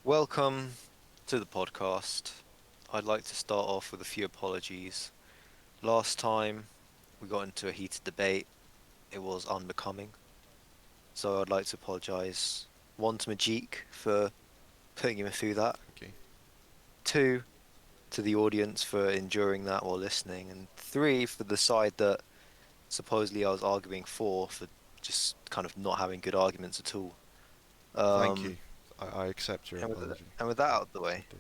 Welcome to the podcast. I'd like to start off with a few apologies. Last time we got into a heated debate, it was unbecoming. So I'd like to apologize. One to Majik for putting him through that. Okay. Two, to the audience for enduring that while listening. And three, for the side that supposedly I was arguing for just kind of not having good arguments at all. Thank Um, you. I accept your and with, apology. and with that out of the I way, do.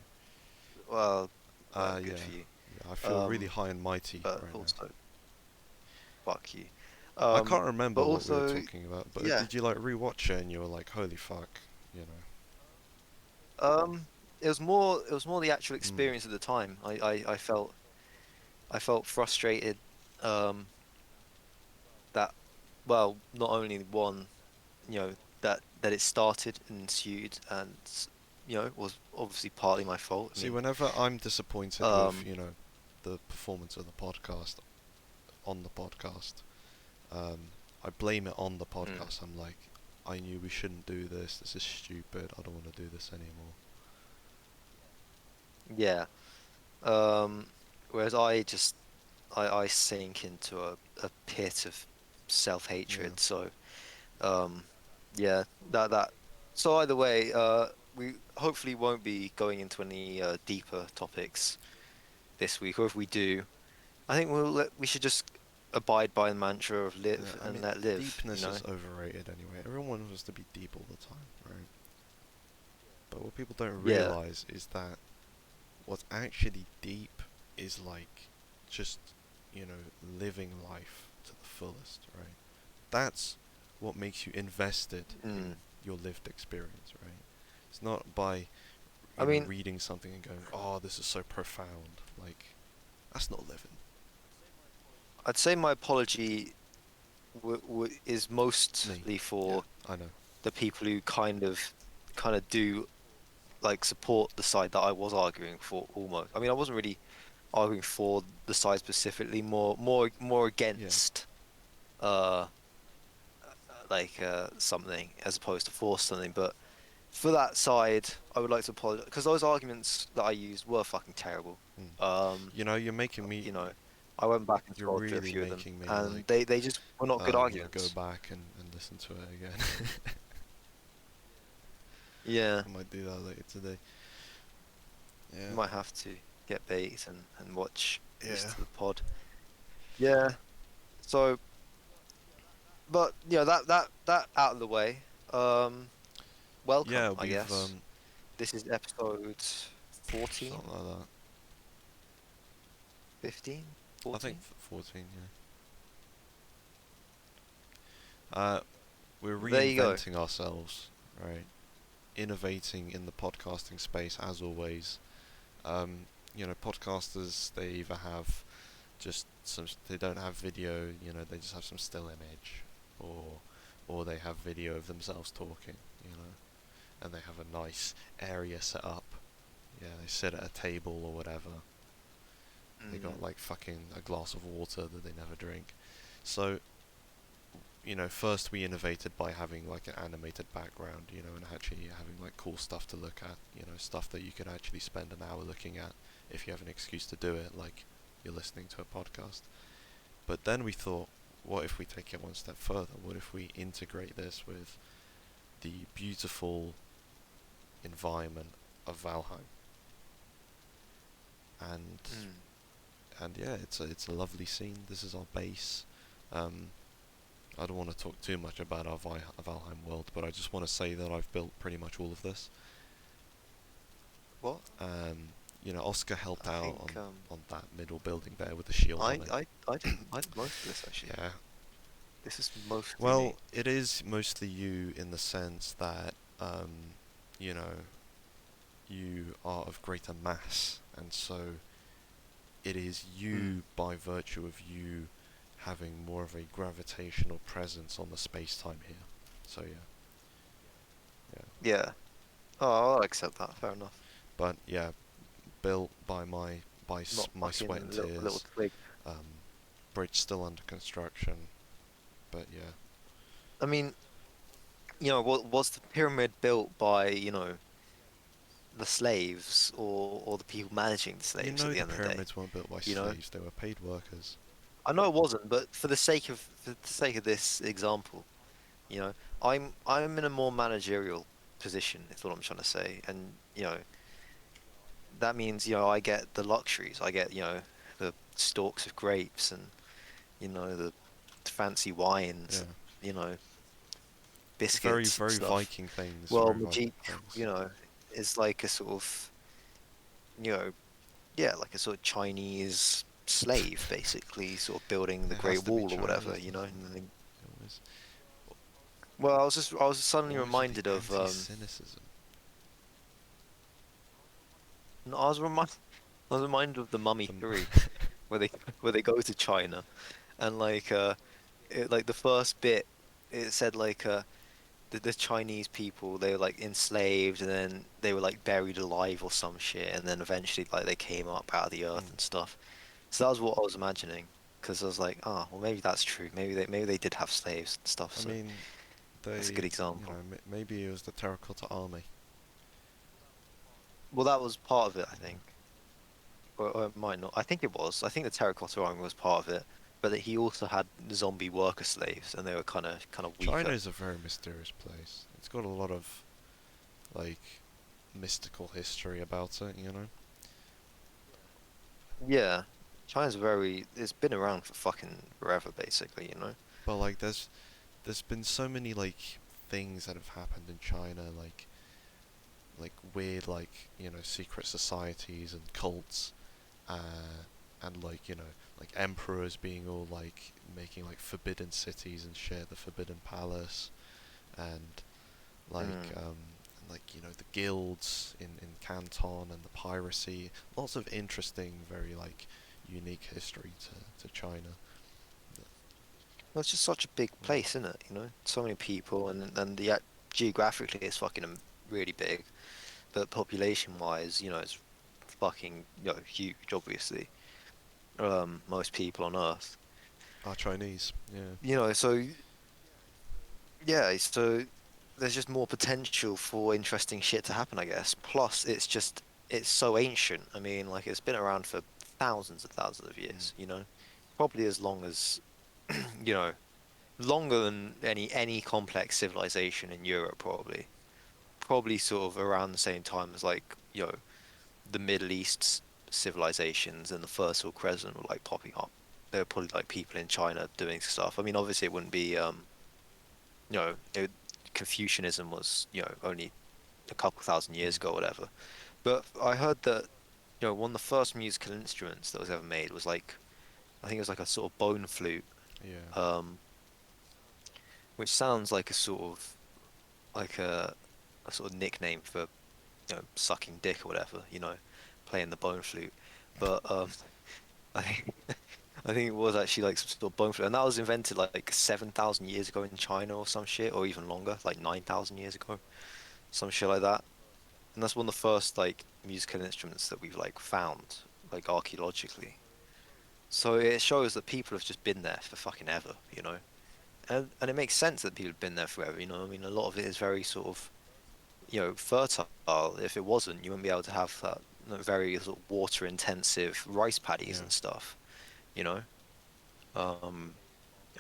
well, good Yeah. for you. Yeah. I feel really Um, high and mighty but right now. also fuck you. I can't remember But what we were also, talking about, but yeah. did you like rewatch it and you were like, holy fuck, you know? It was more the actual Mm. experience at the time. I felt frustrated. Um, that well, not only one, that it started and ensued, and was obviously partly my fault. I See, mean, whenever I'm disappointed with, um, the performance of the podcast, on the podcast, I blame it on the mm, podcast. I'm like, I knew we shouldn't do this. This is stupid. I don't want to do this anymore. yeah. Um, Whereas I sink into a pit of Yeah. self-hatred. So. Um, yeah, that. So either way, we hopefully won't be going into any deeper topics this week, or if we do, I think we should just abide by the mantra of Yeah, live I and mean, let live, you deepness know? is overrated anyway. Everyone wants to be deep all the time, right? But what people don't Yeah. realize is that what's actually deep is like just, living life to the fullest, right? That's what makes you invested Mm. in your lived experience, right? It's not by, I mean, reading something and going, oh, this is so profound. Like, that's not living. I'd say my apology is Me. mostly Yeah, for I know. the people who kind of do like support the side that I was arguing for almost. I mean, I wasn't really arguing for the side specifically, more Yeah. against uh something as opposed to for something. But for that side, I would like to apologize because those arguments that I used were fucking terrible. Mm. Um, You're making me, you know, I went back and you're scrolled through a really few of them, making me and like, they just were not good go arguments. back and listen to it again. Yeah, I might do that later today. you Yeah. might have to get bait and watch listen Yeah. to the pod. Yeah. So, but that out of the way. Welcome, Yeah, I we've guess. This is episode 14, something like that. 15, I think 14. 14. Yeah. Uh, we're There you go. reinventing ourselves, right? Innovating in the podcasting space as always. Podcasters, they either have just they don't have video, they just have some still image, or they have video of themselves talking, and they have a nice area set up. Yeah, they sit at a table or whatever. They got Mm, like fucking a glass of water that they never drink. So, first we innovated by having like an animated background, and actually having like cool stuff to look at, stuff that you could actually spend an hour looking at if you have an excuse to do it, like you're listening to a podcast. But then we thought, what if we take it one step further? What if we integrate this with the beautiful environment of Valheim? And mm. yeah, it's a lovely scene. This is our base. Um, I don't want to talk too much about our Valheim world, but I just want to say that I've built pretty much all of this. What? Oscar helped I out think on that middle building there with the shield on it. I did most of this actually. Yeah. This is mostly Well, me. it is mostly you in the sense that, you know, you are of greater mass, and so it is Mm. you by virtue of you having more of a gravitational presence on the space-time here. So yeah, yeah. Yeah. Oh, I'll accept that. Fair enough. But yeah, built by Not my sweat fucking and little tears. twig. Um, Bridge still under construction, but yeah. I mean, was the pyramid built by, the slaves or the people managing the You slaves at know the the end of the day. pyramids weren't built by You know, slaves; they were paid workers. I know it wasn't, but for the sake of this example, you know, I'm in a more managerial position, is what I'm trying to say, and that means I get the luxuries, I get the stalks of grapes and the fancy wines Yeah, and very, biscuits and very stuff. Viking things. Well, Very Viking Majik, things. you know, is like a sort of you know yeah, like a sort of Chinese slave, basically, sort of building the It has Great to be Wall or whatever, Chinese, doesn't and then, it? Always, well, I was suddenly always with the reminded of anti-cynicism. no, I was reminded of the Mummy The, 3, where they where they go to China, and like the first bit, it said like the Chinese people, they were like enslaved and then they were like buried alive or some shit, and then eventually like they came up out of the earth mm, and stuff. So that was what I was imagining, because I was like, oh, well, maybe that's true. Maybe they did have slaves and stuff. I So mean, that's a good you know, example. maybe it was the terracotta army. Well, that was part of it, I Yeah. think, or it might not. I think it was. I think the Terracotta Army was part of it, but that he also had zombie worker slaves, and they were kind of China weaker. is a very mysterious place. It's got a lot of like mystical history about it, you know. Yeah, China's very. It's been around for fucking forever, basically. But like, there's been so many like things that have happened in China, like weird secret societies and cults, and like emperors being all like making like forbidden cities and shit, the Forbidden Palace, and like Mm. um, the guilds in Canton and the piracy. Lots of interesting, very like unique history to China. Well, it's just such a big Mm. place, isn't it? So many people, and geographically, it's fucking really big. But population-wise, it's fucking huge, obviously. Most people on Earth. Are Chinese, yeah. So yeah, so there's just more potential for interesting shit to happen, I guess. Plus, it's so ancient. I mean, like it's been around for thousands and thousands of Mm. years. Probably as long as you know, longer than any complex civilization in Europe, probably. Probably sort of around the same time as like, the Middle East civilizations and the Fertile Crescent were like popping up. There were probably like people in China doing stuff. I mean, obviously it wouldn't be you know, it, Confucianism was, only a couple thousand years Mm. ago, or whatever. But I heard that, one of the first musical instruments that was ever made was like, I think it was like a sort of bone flute, Yeah. um, which sounds like a sort of like a sort of nickname for, sucking dick or whatever, playing the bone flute. But I think I think it was actually like some sort of bone flute, and that was invented like 7,000 years ago in China or some shit, or even longer, like 9,000 years ago, some shit like that. And that's one of the first like musical instruments that we've like found like archaeologically. So it shows that people have just been there for fucking ever. And it makes sense that people have been there forever. I mean, a lot of it is very sort of, fertile. If it wasn't, you wouldn't be able to have that very sort of water intensive rice paddies Yeah. and stuff, you know? Um,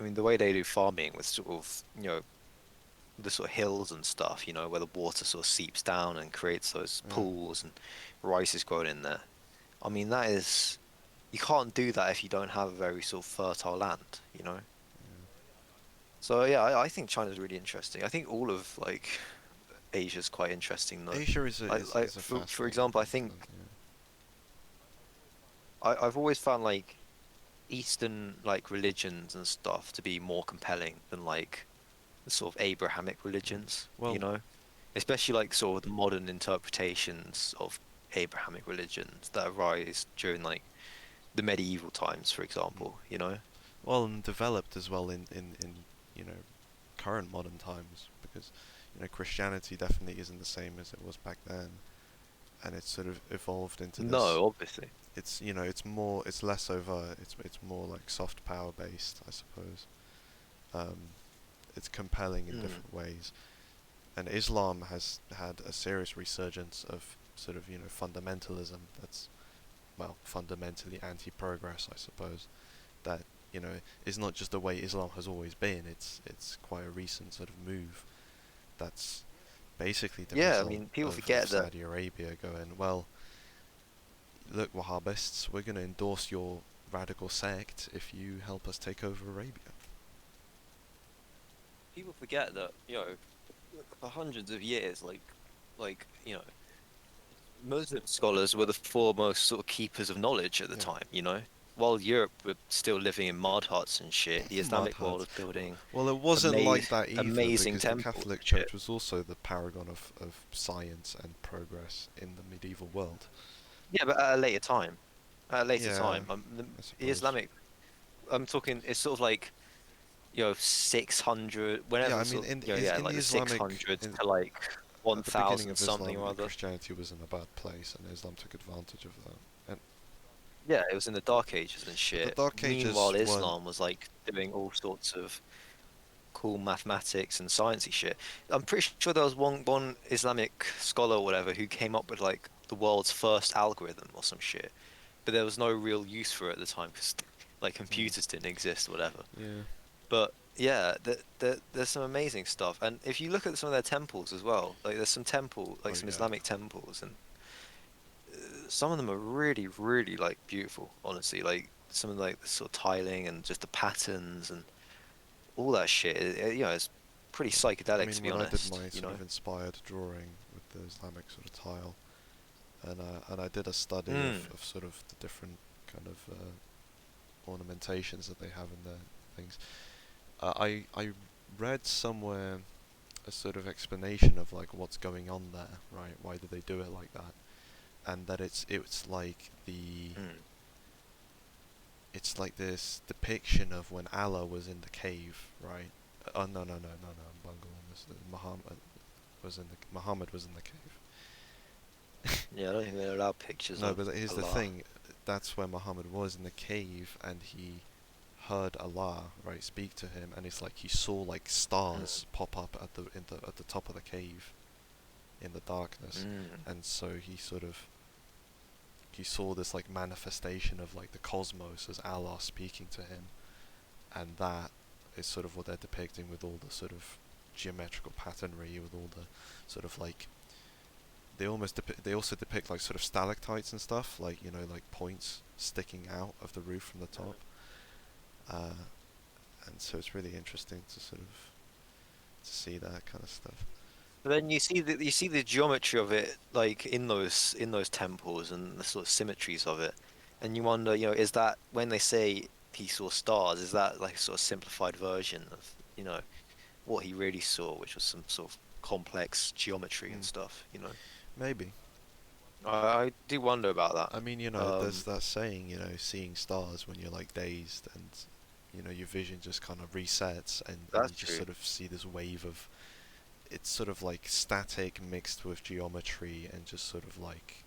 I mean, the way they do farming with sort of, the sort of hills and stuff, where the water sort of seeps down and creates those Yeah. pools and rice is grown in there. I mean, you can't do that if you don't have a very sort of fertile land. So yeah, I think China's really interesting. I think all of like Asia's quite interesting though. Asia is a is, Like is a for fascinating example, I think continent. Yeah. I've always found like Eastern like religions and stuff to be more compelling than like the sort of Abrahamic Mm. religions, Well, especially like sort of the modern interpretations of Abrahamic religions that arise during like the medieval times, for mm. example. And developed as well in you know current modern times because Christianity definitely isn't the same as it was back then, and it's sort of evolved into this. No, obviously. It's less overt. It's more like soft power based, I suppose. Um, it's compelling in Mm. different ways, and Islam has had a serious resurgence of sort of fundamentalism that's, well, fundamentally anti-progress, I suppose. That is not just the way Islam has always been. It's quite a recent sort of move. That's basically the Yeah, I result mean, people of forget that. Saudi Arabia going, well, look, Wahhabists, we're going to endorse your radical sect if you help us take over Arabia. People forget that, for hundreds of years, Muslim scholars were the foremost sort of keepers of knowledge at the Yeah. time, you know? While Europe were still living in mud huts and shit, the Mud Islamic world huts. was building Well, it wasn't like that either, amazing because the temples and Catholic shit. Church was also the paragon of science and progress in the medieval world. Yeah, but at a later time. At a later Yeah, time. I The suppose. Islamic, I'm talking, it's sort of like, 600, Yeah, I whenever mean, sort of, yeah, in like the the Islamic, 600s to like at the beginning 1000 of something or Islam, other. Christianity was in a bad place, and Islam took advantage of that. And Yeah, it was in the Dark Ages and but the shit. Dark Ages Meanwhile, weren't. Islam was like doing all sorts of cool mathematics and sciencey shit. I'm pretty sure there was one Islamic scholar or whatever who came up with like the world's first algorithm or some shit, but there was no real use for it at the time because like Mm, computers didn't exist or whatever. yeah. But yeah, there's some amazing stuff, and if you look at some of their temples as well, like there's Oh some yeah. Islamic temples, and some of them are really, really like beautiful, honestly. Like some of like the sort of tiling and just the patterns and all that shit. It's pretty I psychedelic to mean, be when I did honest, my you sort know? of inspired drawing with the Islamic sort of tile, and I did a study Mm. of sort of the different kind of ornamentations that they have in their things. I read somewhere a sort of explanation of like what's going on there, right? Why do they do it like that? And that it's like Mm. it's like this depiction of when Allah was in the cave, right? Oh no, I'm bungling this. Muhammad was in the cave. Yeah, I don't think they're allowed pictures No, of but here's the Allah. thing. That's where Muhammad was in the cave, and he heard Allah, right, speak to him, and it's like he saw like Mm. stars pop up at the top of the cave in the darkness, Mm. and so he saw this like manifestation of like the cosmos as Allah speaking to him, and that is sort of what they're depicting with all the sort of geometrical patternry, with all the sort of like they also depict like sort of stalactites and stuff, like like points sticking out of the roof from the top, uh, and so it's really interesting to sort of to see that kind of stuff. But then you see the geometry of it, like in those temples and the sort of symmetries of it, and you wonder, is that when they say he saw stars, is that like a sort of simplified version of, what he really saw, which was some sort of complex geometry and Mm, stuff, maybe. I do wonder about that. I mean, there's that saying, seeing stars when you're like dazed and your vision just kind of resets and That's you just true. sort of see this wave of it's sort of like static mixed with geometry and just sort of like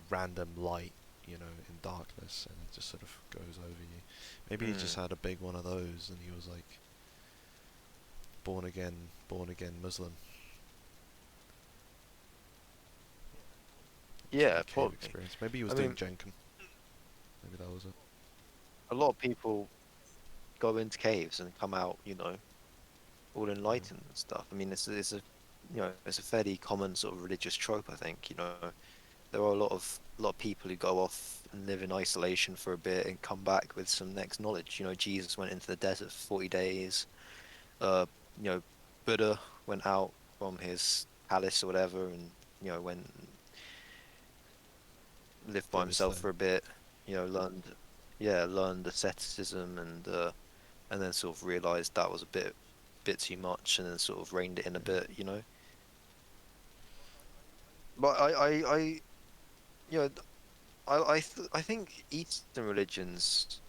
random light in darkness, and it just sort of goes over you. Maybe he just Mm. had a big one of those and he was like born again Muslim from the Yeah, cave probably. experience. Maybe he was I doing mean, Jenkin. Maybe that was it. a lot of people go into caves and come out, all Yeah. enlightened and stuff. I mean, it's a fairly common sort of religious trope, I think, there are a lot of people who go off and live in isolation for a bit and come back with some next knowledge. Jesus went into the desert for 40 days. Uh, you know, Buddha went out from his palace or whatever and, went and lived by Did his himself thing. for a bit, learned yeah, learned asceticism and then sort of realized that was a bit too much and then sort of reined it in a Yeah. bit. But you know, I think Eastern religions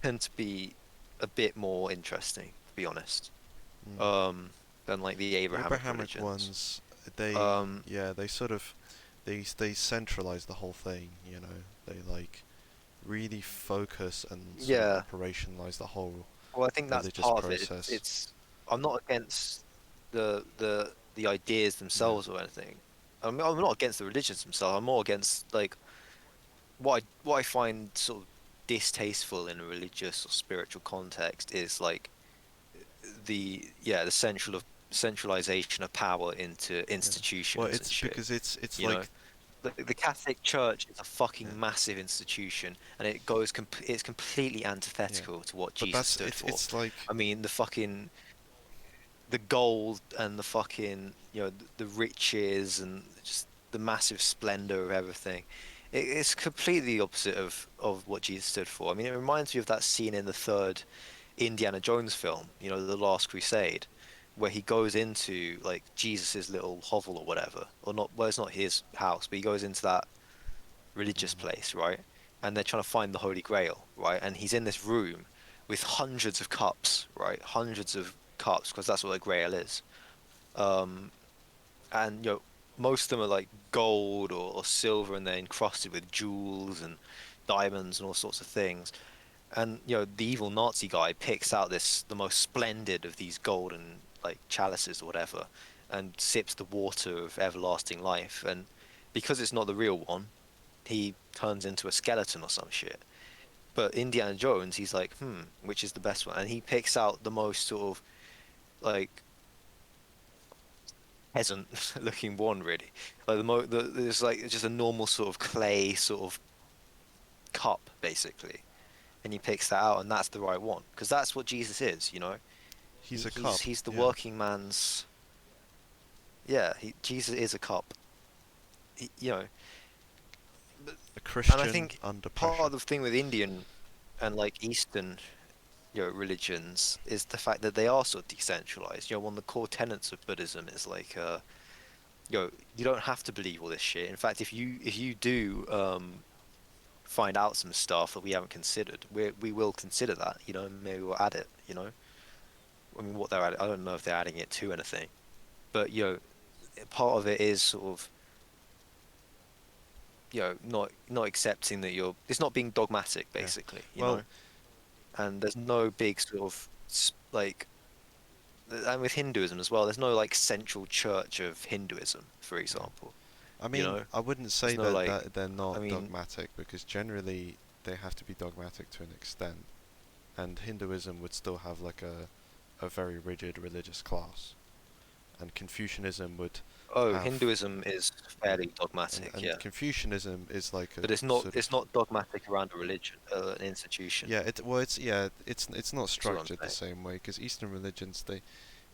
tend to be a bit more interesting, to be honest, Mm. um, than like the The Abrahamic Abrahamic religions. ones, Um, they sort of they centralize the whole thing. They like really focus and sort of yeah, operationalize the whole well, I think that's religious part of it. process. It's I'm not against the ideas Yeah. themselves or anything. I'm not against the religions themselves. I'm more against like what I find sort of distasteful in a religious or spiritual context is like the centralization of power into Yeah. Well, institutions and it's shit. because it's You know, like the Catholic Church is a yeah, fucking massive institution, and it's completely yeah. antithetical to what But Jesus that's stood for. it's like I mean, the gold and the fucking the riches and just the massive splendor of everything. It's completely opposite of what Jesus stood for. I mean, it reminds me of that scene in the third Indiana Jones film, The Last Crusade, where he goes into like Jesus's little hovel or whatever, or not. Well, it's not his house, but he goes into that religious mm, place, right? And they're trying to find the Holy Grail, right? And he's in this room with hundreds of cups, right? Hundreds of cups, because that's what the Grail is. Um, and most of them are like gold or silver, and they're encrusted with jewels and diamonds and all sorts of things. And the evil Nazi guy picks out the most splendid of these golden like chalices or whatever, and sips the water of everlasting life. And because it's not the real one, he turns into a skeleton or some shit. But Indiana Jones, he's like, which is the best one? And he picks out the most sort of like peasant looking one, really. Like there's like just a normal sort of clay sort of cup, basically. And he picks that out, and that's the right one because that's what Jesus is. he's a He's cup. he's the Yeah, working man's. Yeah, Jesus is a cup. He, you know, but, a and I Christian think under part pressure. of the thing with Indian and like Eastern religions is the fact that they are sort of decentralized. One of the core tenets of Buddhism is like you don't have to believe all this shit. In fact, if you do find out some stuff that we haven't considered, we will consider that. Maybe we'll add it. I mean, what they're adding, I don't know if they're adding it to anything, but part of it is sort of not accepting that it's not being dogmatic, Yeah. basically. Well, And there's no big sort of like and with Hinduism as well, there's no like central church of Hinduism, for yeah. example. I You mean, know, I wouldn't say there's no that, like, that they're I not mean, dogmatic because generally they have to be dogmatic to an extent, and Hinduism would still have like a very rigid religious class, and Confucianism would oh, have Hinduism is yeah, fairly dogmatic, and yeah, Confucianism is like a but it's not sort of it's not dogmatic around a religion, an institution. yeah, it's not That's what I'm structured the saying. same way because Eastern religions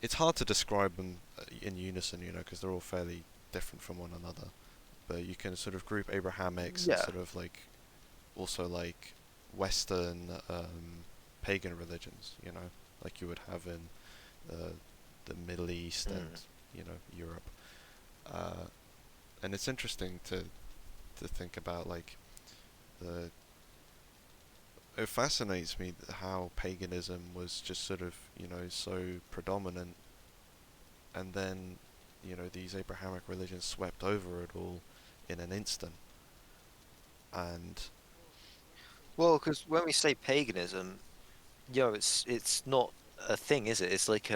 it's hard to describe them in unison, because they're all fairly different from one another. But you can sort of group Abrahamics and Yeah. sort of like also like Western pagan religions, like you would have in uh, the Middle East and Mm. Europe. Uh, and it's interesting to think about like the. It fascinates me how paganism was just sort of so predominant, and then these Abrahamic religions swept over it all in an instant, and Well, because when we say paganism, it's not a thing, is it? It's like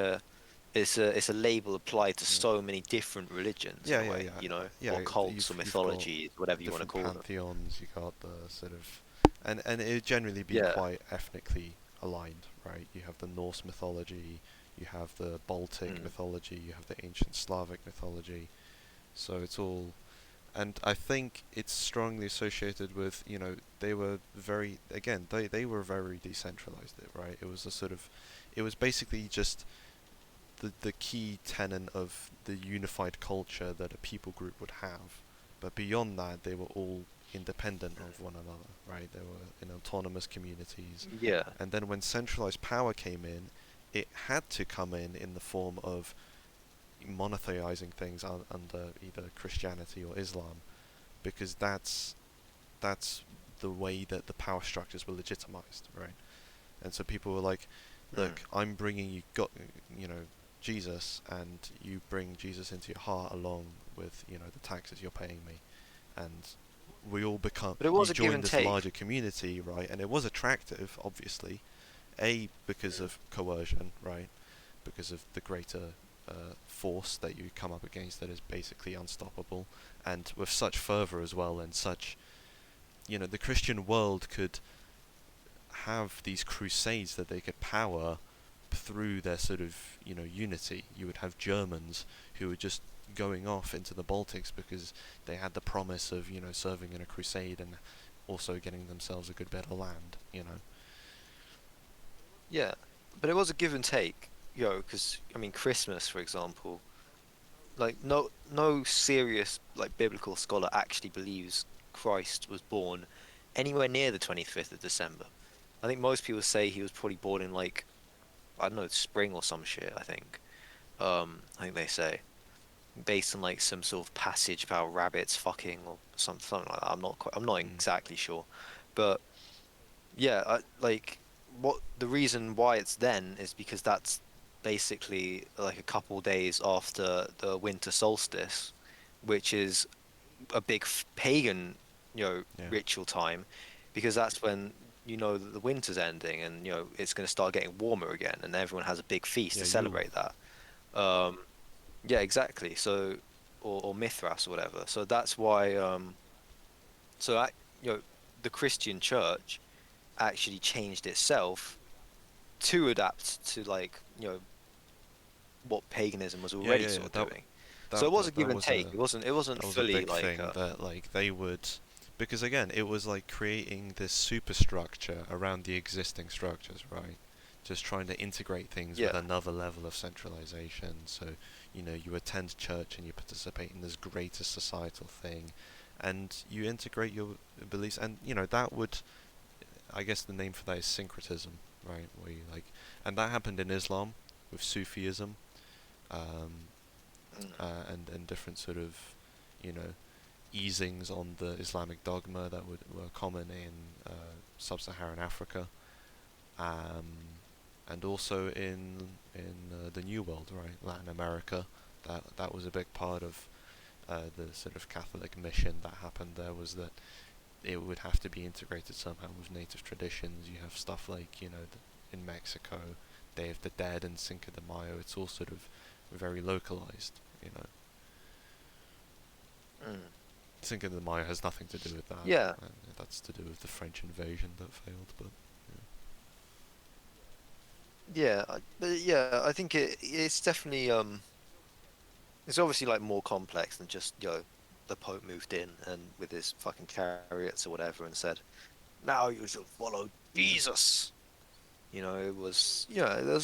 it's a label applied to yeah. so many different religions in Yeah, a yeah, way, yeah, or yeah. cults or You've got mythologies, whatever you want to different call them. pantheons. You got the sort of, and it would generally be Yeah. quite ethnically aligned, right? You have the Norse mythology, you have the Baltic Mm. mythology, you have the ancient Slavic mythology. So it's all, and I think it's strongly associated with they were very again they were very decentralized, right? It was a sort of, it was basically just the key tenet of the unified culture that a people group would have. But beyond that, they were all independent of one another, right? They were in autonomous communities. Yeah. And then when centralized power came in, it had to come in the form of monotheizing things under either Christianity or Islam, because that's the way that the power structures were legitimized, right? And so people were like, Mm. look, I'm bringing you got Jesus, and you bring Jesus into your heart along with the taxes you're paying me, and we all become, But it you was a give join and this take. larger community, right? And it was attractive, obviously, a because Mm. of coercion, right? Because of the greater force that you come up against that is basically unstoppable, and with such fervor as well, and such, the Christian world could have these crusades that they could power through their sort of unity. You would have Germans who were just going off into the Baltics because they had the promise of serving in a crusade and also getting themselves a good bit of land. Yeah, but it was a give and take, because I mean Christmas, for example, like no serious like biblical scholar actually believes Christ was born anywhere near the 25th of December. I think most people say he was probably born in like I don't know, spring or some shit, I think. I think they say based on like some sort of passage about rabbits fucking or something like that. I'm not Mm. exactly sure. But yeah, like what the reason why it's then is because that's basically like a couple days after the winter solstice, which is a big pagan, Yeah. ritual time, because that's when that the winter's ending and it's going to start getting warmer again, and everyone has a big feast Yeah. to Yule. celebrate that. Um, yeah, exactly. So, or Mithras or whatever. So that's why. So I, you know, the Christian church actually changed itself to adapt to like what paganism was Yeah. already Yeah. Yeah. sort of doing. So That it was a that give that and was take. a It wasn't that was a fully big like thing that like they would, because again it was like creating this superstructure around the existing structures, right? Just trying to integrate things with yeah, another level of centralization. So you attend church and you participate in this greater societal thing, and you integrate your beliefs, and that would, I guess the name for that is syncretism, right? Where you like, and that happened in Islam with Sufism, um, mm, and different sort of, you know, easings on the Islamic dogma that were common in sub-Saharan Africa, um, and also in the New World, right, Latin America. That was a big part of the sort of Catholic mission that happened there, was that it would have to be integrated somehow with native traditions. You have stuff like in Mexico, Day of the Dead and Cinco de Mayo. It's all sort of very localized. mm. Cinco de Mayo has nothing to do with that. Yeah, That's to do with the French invasion that failed. But yeah, but yeah. I think it's definitely it's obviously like more complex than just the Pope moved in and with his fucking chariots or whatever and said, "Now you shall follow yeah, Jesus." It was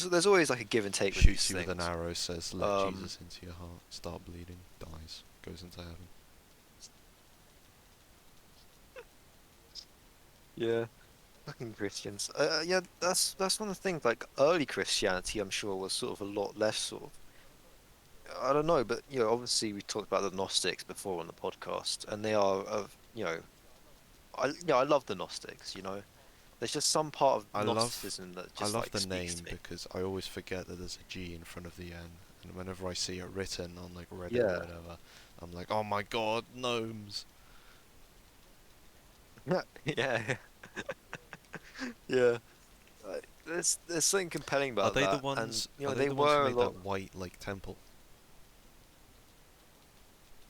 there's always like a give and take with shoots these you with an things. arrow, says, "Let Um, Jesus into your heart." Start bleeding, dies, goes into heaven. yeah, fucking Christians. Yeah, that's one of the things. Like early Christianity, I'm sure was sort of a lot less sort of. I don't know, but obviously we talked about the Gnostics before on the podcast, and they are of I love the Gnostics. There's just some part of I love, Gnosticism that I just love like the speaks to name me. because I always forget that there's a G in front of the N, and whenever I see it written on like Reddit or Yeah, whatever, I'm like, oh my god, gnomes. yeah, yeah. There's something compelling Are about they the that, and ones? Are they they the ones who were a made lot. that white like temple?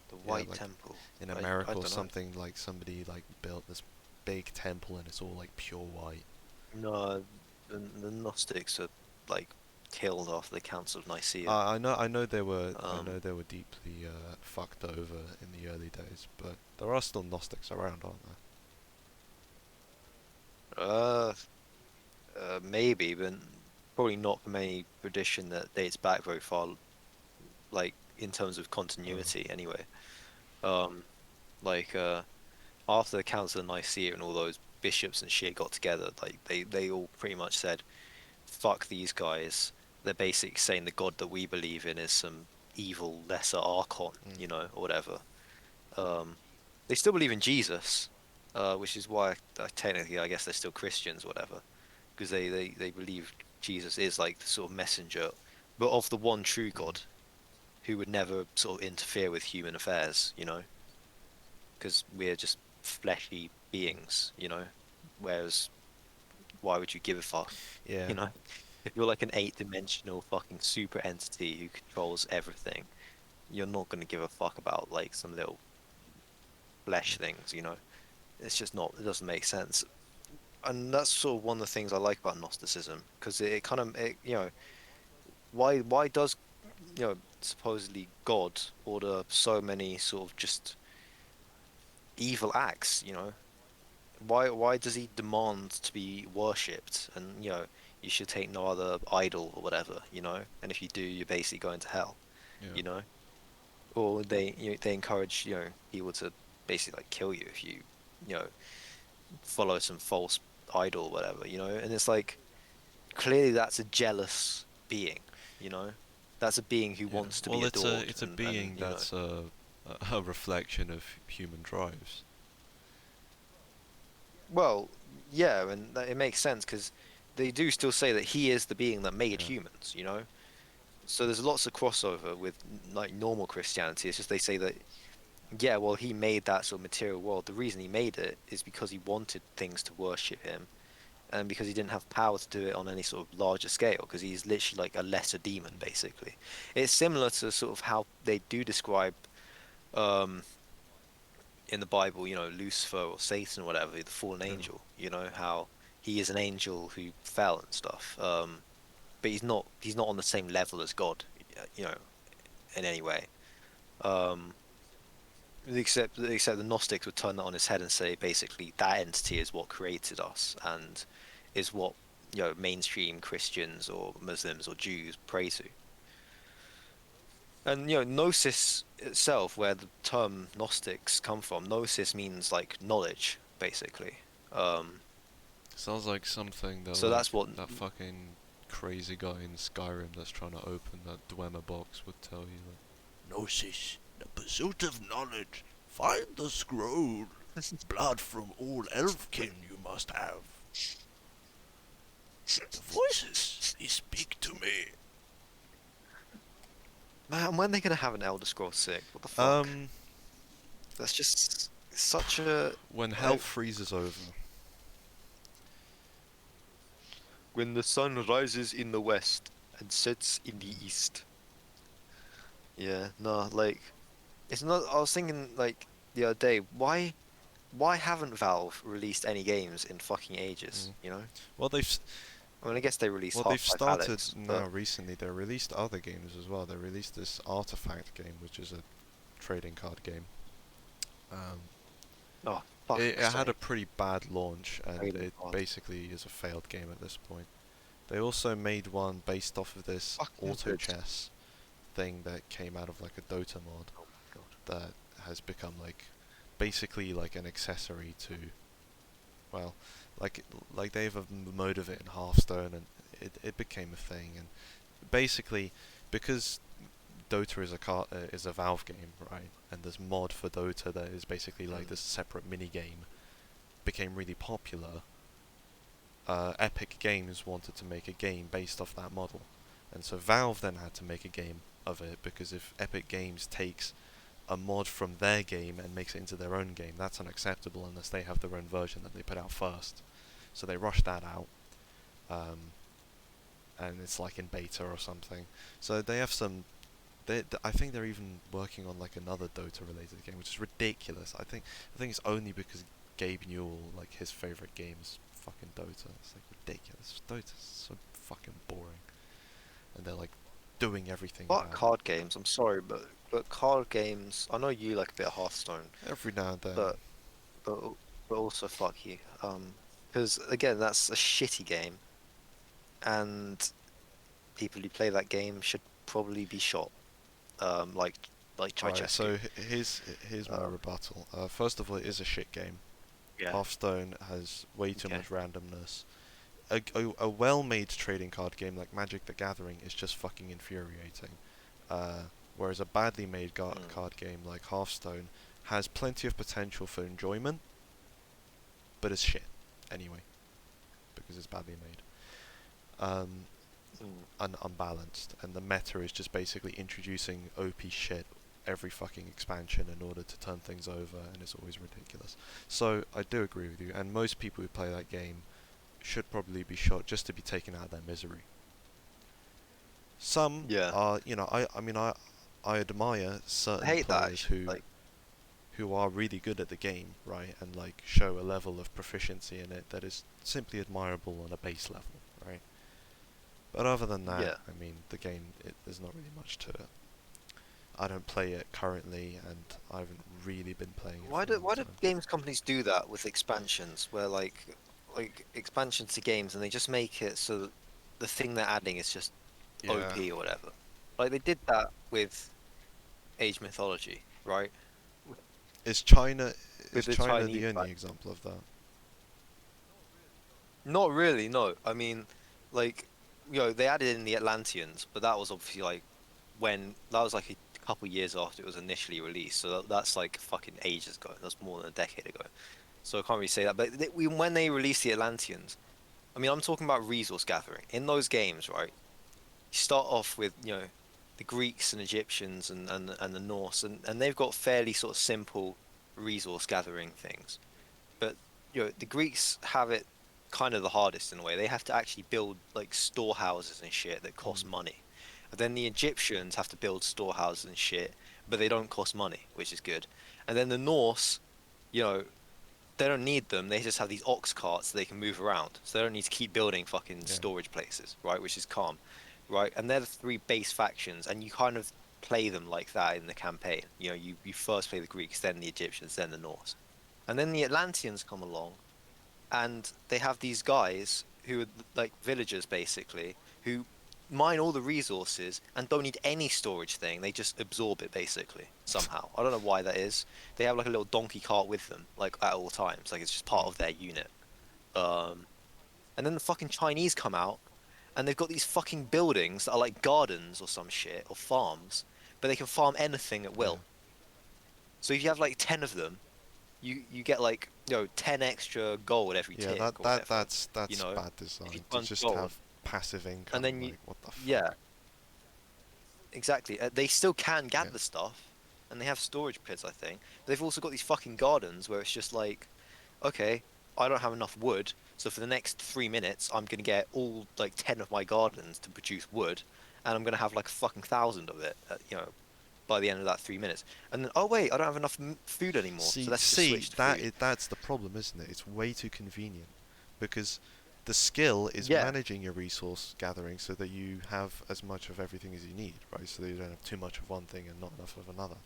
The Yeah, White like Temple. in I America or don't know. something, like somebody like built this big temple and it's all like pure white. No, the Gnostics are like killed after the Council of Nicaea. I Um, know they were deeply fucked over in the early days, but there are still Gnostics around, aren't there? uh, maybe, but probably not from any tradition that dates back very far, like in terms of Oh, continuity anyway. Um, like after the Council of Nicaea and all those bishops and shit got together, like they all pretty much said, "Fuck these guys." They're basically saying the God that we believe in is some evil lesser archon, mm, or whatever. Um, they still believe in Jesus, which is why technically I guess they're still Christians, or whatever, because they believe Jesus is like the sort of messenger, but of the one true mm. God who would never sort of interfere with human affairs, because we're just fleshy beings. Whereas why would you give a fuck, Yeah, you know? If you're like an eight-dimensional fucking super entity who controls everything, you're not gonna give a fuck about like some little flesh things, you know? It's just not, it doesn't make sense. And that's sort of one of the things I like about Gnosticism, because it kind of, you know, why does, you know, supposedly God order so many sort of just evil acts, you know? Why does he demand to be worshipped? And, you know, you should take no other idol or whatever, you know? And if you do, you're basically going to hell, Yeah. you know? Or they encourage, you know, people to basically like kill you if you know, follow some false idol or whatever, you know? And it's like clearly that's a jealous being, you know? That's a being who Yeah. wants to be Well, adored it's a and being you know. that's a reflection of human drives. Well, yeah, and it makes sense because they do still say that he is the being that made Yeah. humans, you know? So there's lots of crossover with like normal Christianity. It's just they say that, yeah, well, he made that sort of material world. The reason he made it is because he wanted things to worship him and because he didn't have power to do it on any sort of larger scale because he's literally like a lesser demon, Mm. basically. It's similar to sort of how they do describe um in the Bible, you know, Lucifer or Satan or whatever, the fallen Yeah. angel, you know, how he is an angel who fell and stuff. But he's not on the same level as God, you know, in any way. Um, except the Gnostics would turn that on his head and say basically that entity is what created us and is what, you know, mainstream Christians or Muslims or Jews pray to. And you know, gnosis itself, where the term Gnostics come from, gnosis means like knowledge, basically. Um, Sounds like something that so that's what. that fucking crazy guy in Skyrim that's trying to open that Dwemer box would tell you. Like, Gnosis, the pursuit of knowledge. Find the scroll. Blood from all elfkin you must have. The voices, they speak to me. Man, when are they gonna have an Elder Scrolls 6? What the fuck? Um, That's just such a when hell like freezes over. when the sun rises in the west and sets in the east. Yeah, no, like it's not. I was thinking like the other day, why haven't Valve released any games in fucking ages? Mm. You know? Well, they've I mean, I guess they released well they've Half-Life started Alyx, now but recently. They released other games as well. They released this Artifact game, which is a trading card game. Um, oh fuck's it had a sake, pretty bad launch, and trading it cards, basically is a failed game at this point. They also made one based off of this fucking auto good. chess thing that came out of like a Dota mod Oh my God. that has become like basically like an accessory to, well, like they have a mode of it in Hearthstone, and it became a thing. And basically, because Dota is a Valve game, right? And this mod for Dota that is basically like Mm, this separate mini game became really popular. Epic Games wanted to make a game based off that model, and so Valve then had to make a game of it, because if Epic Games takes a mod from their game and makes it into their own game, that's unacceptable unless they have their own version that they put out first. So they rushed that out, um, and it's like in beta or something. So they have some. I think they're even working on like another Dota-related game, which is ridiculous. I think it's only because Gabe Newell, like his favorite game is fucking Dota. It's like ridiculous. Dota's so fucking boring, and they're like doing everything but about it card games, I'm sorry, but card games. I know you like a bit of Hearthstone, every now and then. but but but also fuck you. Because again, that's a shitty game, and people who play that game should probably be shot. Like Right, Ceausescu. so here's my Um, rebuttal. First of all, it is a shit game. yeah. Hearthstone has way too Okay. much randomness. A well-made trading card game like Magic the Gathering is just fucking infuriating. Whereas a badly made Mm, card game like Hearthstone has plenty of potential for enjoyment, but it's shit anyway because it's badly made. Um, mm. unbalanced, and the meta is just basically introducing OP shit every fucking expansion in order to turn things over, and it's always ridiculous. So I do agree with you, and most people who play that game should probably be shot just to be taken out of their misery. Some Yeah, are, I mean, I admire I certain hate that players actually. Like, who are really good at the game, right, and like show a level of proficiency in it that is simply admirable on a base level, right. But other than that, yeah. I mean, the game, there's not really much to it. I don't play it currently, and I haven't really been playing it for a long Why do time. games companies do that with expansions, where like expansions to games, and they just make it so that the thing they're adding is just Yeah. OP or whatever. Like they did that with Age Mythology, right? Is China With is the China Chinese the only faction. example of that? Not really, no. I mean, like, they added in the Atlanteans, but that was obviously like when that was like a couple years after it was initially released. So that's like fucking ages ago. That's more than a decade ago. So I can't really say that. But when they released the Atlanteans, I mean, I'm talking about resource gathering. In those games, right? You start off with, the Greeks and Egyptians and the Norse, and they've got fairly sort of simple resource gathering things. But the Greeks have it kind of the hardest in a way. They have to actually build like storehouses and shit that cost Mm. money. And then the Egyptians have to build storehouses and shit, but they don't cost money, which is good. And then the Norse, you know, they don't need them. They just have these ox carts so they can move around. So they don't need to keep building fucking Yeah. storage places, right? Which is calm, right? And they're the three base factions, and you kind of play them like that in the campaign. You first play the Greeks, then the Egyptians, then the Norse. And then the Atlanteans come along, and they have these guys who are like villagers basically, who mine all the resources and don't need any storage thing. They just absorb it basically somehow. I don't know why that is. They have like a little donkey cart with them, like at all times. Like it's just part Mm. of their unit. Um, and then the fucking Chinese come out and they've got these fucking buildings that are like gardens or some shit or farms, but they can farm anything at Yeah. will. So if you have like 10 of them, you get like 10 extra gold every Yeah. tick That or that whatever. that's You that's know, bad if you design to turn to just gold, have passive and income. then Like, what the yeah, fuck? exactly. They still can Yeah. gather stuff, and they have storage pits, I think. But they've also got these fucking gardens where it's just like, okay, I don't have enough wood, so for the next 3 minutes, I'm gonna get all like 10 of my gardens to produce wood, and I'm gonna have like a fucking thousand of it, by the end of that 3 minutes. And then, oh wait, I don't have enough food anymore, so let's just See switch to that food. that's the problem, isn't it? It's way too convenient because the skill is Yeah, managing your resource gathering so that you have as much of everything as you need, right? So that you don't have too much of one thing and not enough of another.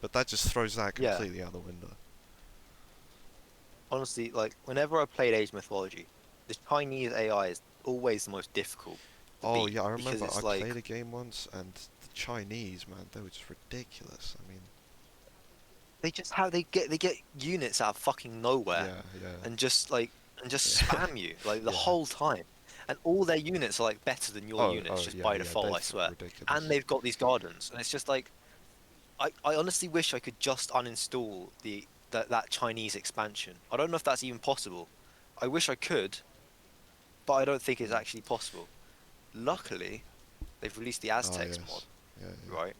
But that just throws that yeah. completely out the window. Honestly, like whenever I played Age Mythology, the Chinese AI is always the most difficult to Oh beat yeah, I because remember I it's like played a game once and the Chinese, man, they were just ridiculous. I mean, they get units out of fucking nowhere yeah, yeah, and just yeah, spam you like the yeah. whole time. And all their units are like better than your units Oh just yeah, by yeah, default, they're I swear. And ridiculous. they've got these gardens, and it's just like I honestly wish I could just uninstall that Chinese expansion. I don't know if that's even possible. I wish I could, but I don't think it's Mm. actually possible. Luckily, they've released the Oh Aztecs mod, yes, yeah, yeah, right,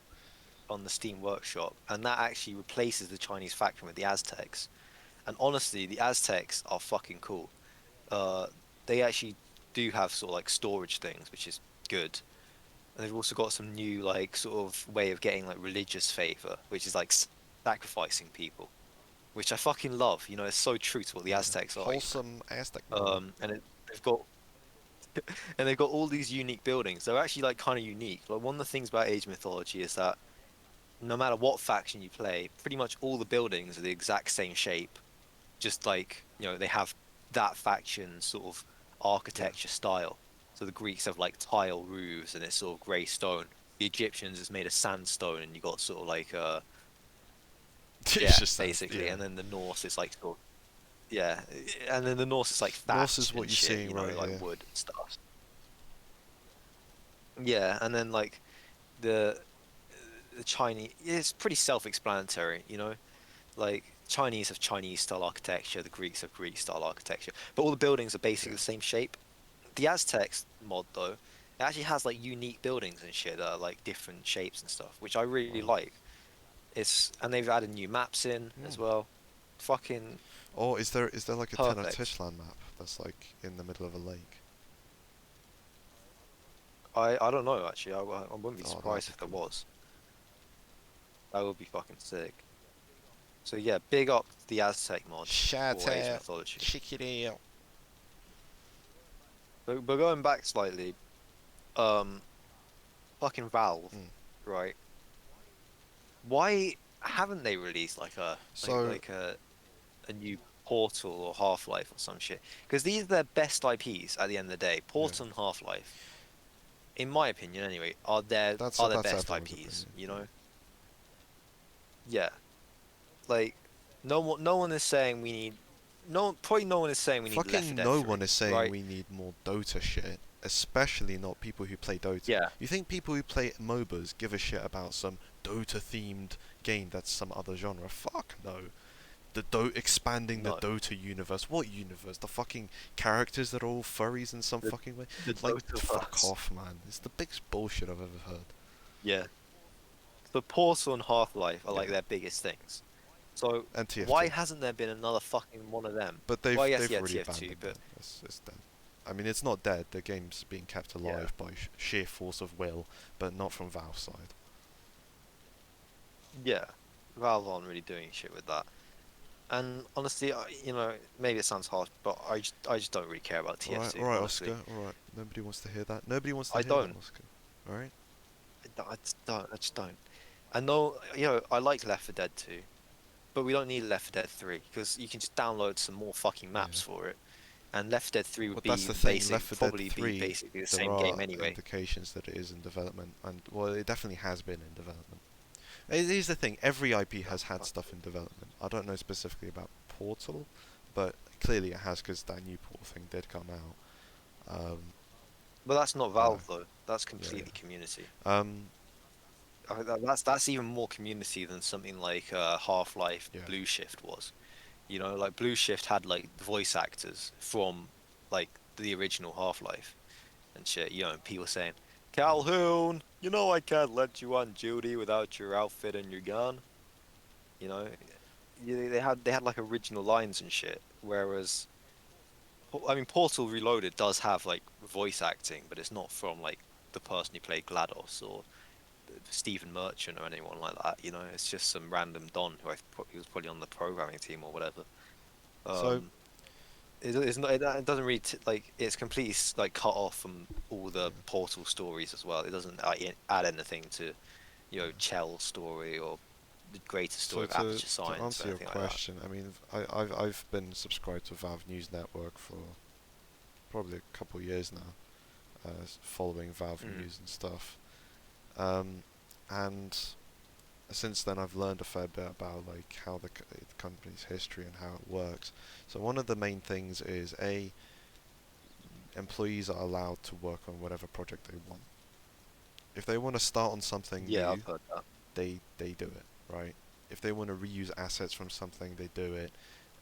on the Steam Workshop, and that actually replaces the Chinese faction with the Aztecs. And honestly, the Aztecs are fucking cool. Uh, they actually do have sort of like storage things, which is good. And they've also got some new like sort of way of getting like religious favor, which is like sacrificing people, which I fucking love. It's so true to what the yeah. Aztecs are, Wholesome Aztec lore. they've got and they've got all these unique buildings. They're actually like kind of unique. Like one of the things about Age Mythology is that no matter what faction you play, pretty much all the buildings are the exact same shape. Just like, they have that faction's sort of Yeah. architecture style. So the Greeks have like tile roofs and it's sort of grey stone. The Egyptians is made of sandstone and you got sort of like It yeah, just sounds, basically. yeah. And then the Norse is like sort of yeah, and then the Norse is like Norse is thatch what and you're shit, seeing right like here. wood and stuff. Yeah, and then like the the Chinese, it's pretty self-explanatory, Like Chinese have Chinese style architecture, the Greeks have Greek style architecture, but all the buildings are basically Yeah. the same shape. The Aztecs mod though, it actually has like unique buildings and shit that are like different shapes and stuff, which I really Wow. like. And they've added new maps in Hmm. as well. Fucking Or is there like a perfect. Tenochtitlan map that's like in the middle of a lake? I don't know actually. I wouldn't be Oh, that'd surprised be if there cool. was. That would be fucking sick. So yeah, big up the Aztec mod Shout for Age of out, Mythology. check it out. But going back slightly, um, fucking Valve, Mm. right? Why haven't they released like So a new Portal or Half-Life or some shit? Because these are their best IPs at the end of the day. yeah, Portal and Half-Life, in my opinion anyway, that's are their that's best everyone's IPs, opinion. you Yeah. know? Yeah. Like no one is saying we need probably no one is saying we need Left 4 Fucking Dead no one 3, is saying right? we need more Dota shit, especially not people who play Dota. Yeah. You think people who play MOBAs give a shit about some Dota themed game that's some other genre? Fuck no. Expanding the No. Dota universe. What universe? The fucking characters that are all furries in some The fucking way? the Like, fuck Dotaverse. off, man. It's the biggest bullshit I've ever heard. Yeah. The Portal and Half-Life are like Yeah. their biggest things. So And why TF2. hasn't there been another fucking one of them? But Well, yes, they've yeah, already TF2, abandoned but it. It's dead. I mean, it's not dead. The game's being kept yeah, alive by sheer force of will, but not from Valve's side. yeah, Valve aren't really doing shit with that. And honestly, maybe it sounds harsh, but I just don't really care about All TF2, right, honestly. Oscar. All right. Nobody wants to hear that. Nobody wants to I hear that, don't. Oscar. All right. I just don't. I just don't. I know, I like Left 4 Dead 2, but we don't need Left 4 Dead 3 because you can just download some more fucking Yeah. maps for it. And Left 4 Dead 3 would But that's be the thing. Left 4 Dead probably be 3, basically the there same are game anyway. indications that it is in development, and well, it definitely has been in development. Here's the thing: every IP has had stuff in development. I don't know specifically about Portal, but clearly it has because that new Portal thing did come out. But that's not You know, Valve though. That's yeah, completely yeah. community. Um, That's even more community than something like Half-Life yeah. Blue Shift was. Like Blue Shift had like voice actors from like the original Half-Life and shit. And people saying, Mm. Calhoun, I can't let you on duty without your outfit and your gun. You know, they had like original lines and shit. Whereas, I mean, Portal Reloaded does have like voice acting, but it's not from like the person who played GLaDOS or Stephen Merchant or anyone like that. It's just some random Don who was probably on the programming team or whatever. So, Um, it's not. It doesn't really like it's completely like cut off from all the yeah, Portal stories as well. It doesn't add anything to yeah. Chell's story or the greater So story of Aperture to Science or answer your anything like that. question, I mean, I've been subscribed to Valve News Network for probably a couple of years now, following Valve Mm. news and stuff. And since then, I've learned a fair bit about like how the company's history and how it works. So one of the main things is employees are allowed to work on whatever project they want. If they want to start on something Yeah, new, I've heard that. they do it, right? If they want to reuse assets from something, they do it,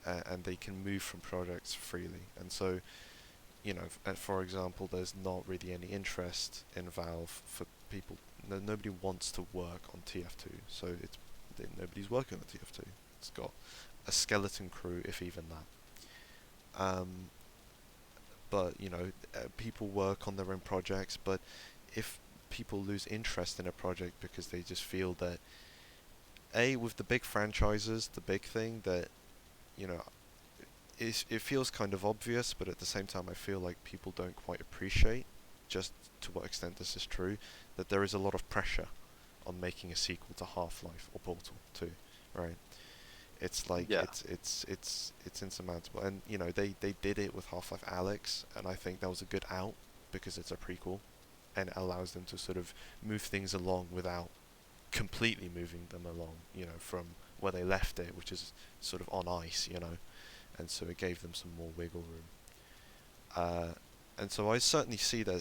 and they can move from projects freely. And so, for example, there's not really any interest in Valve for people. Nobody wants to work on TF2, so nobody's working on TF2. It's got a skeleton crew, if even that. But people work on their own projects. But if people lose interest in a project because they just feel that with the big franchises, the big thing that you know it feels kind of obvious, but at the same time, I feel like people don't quite appreciate just to what extent this is true, that there is a lot of pressure on making a sequel to Half-Life or Portal 2, right? It's like Yeah, it's insurmountable, and they did it with Half-Life Alyx, and I think that was a good out because it's a prequel, and it allows them to sort of move things along without completely moving them along, from where they left it, which is sort of on ice, and so it gave them some more wiggle room. Uh, and so I certainly see there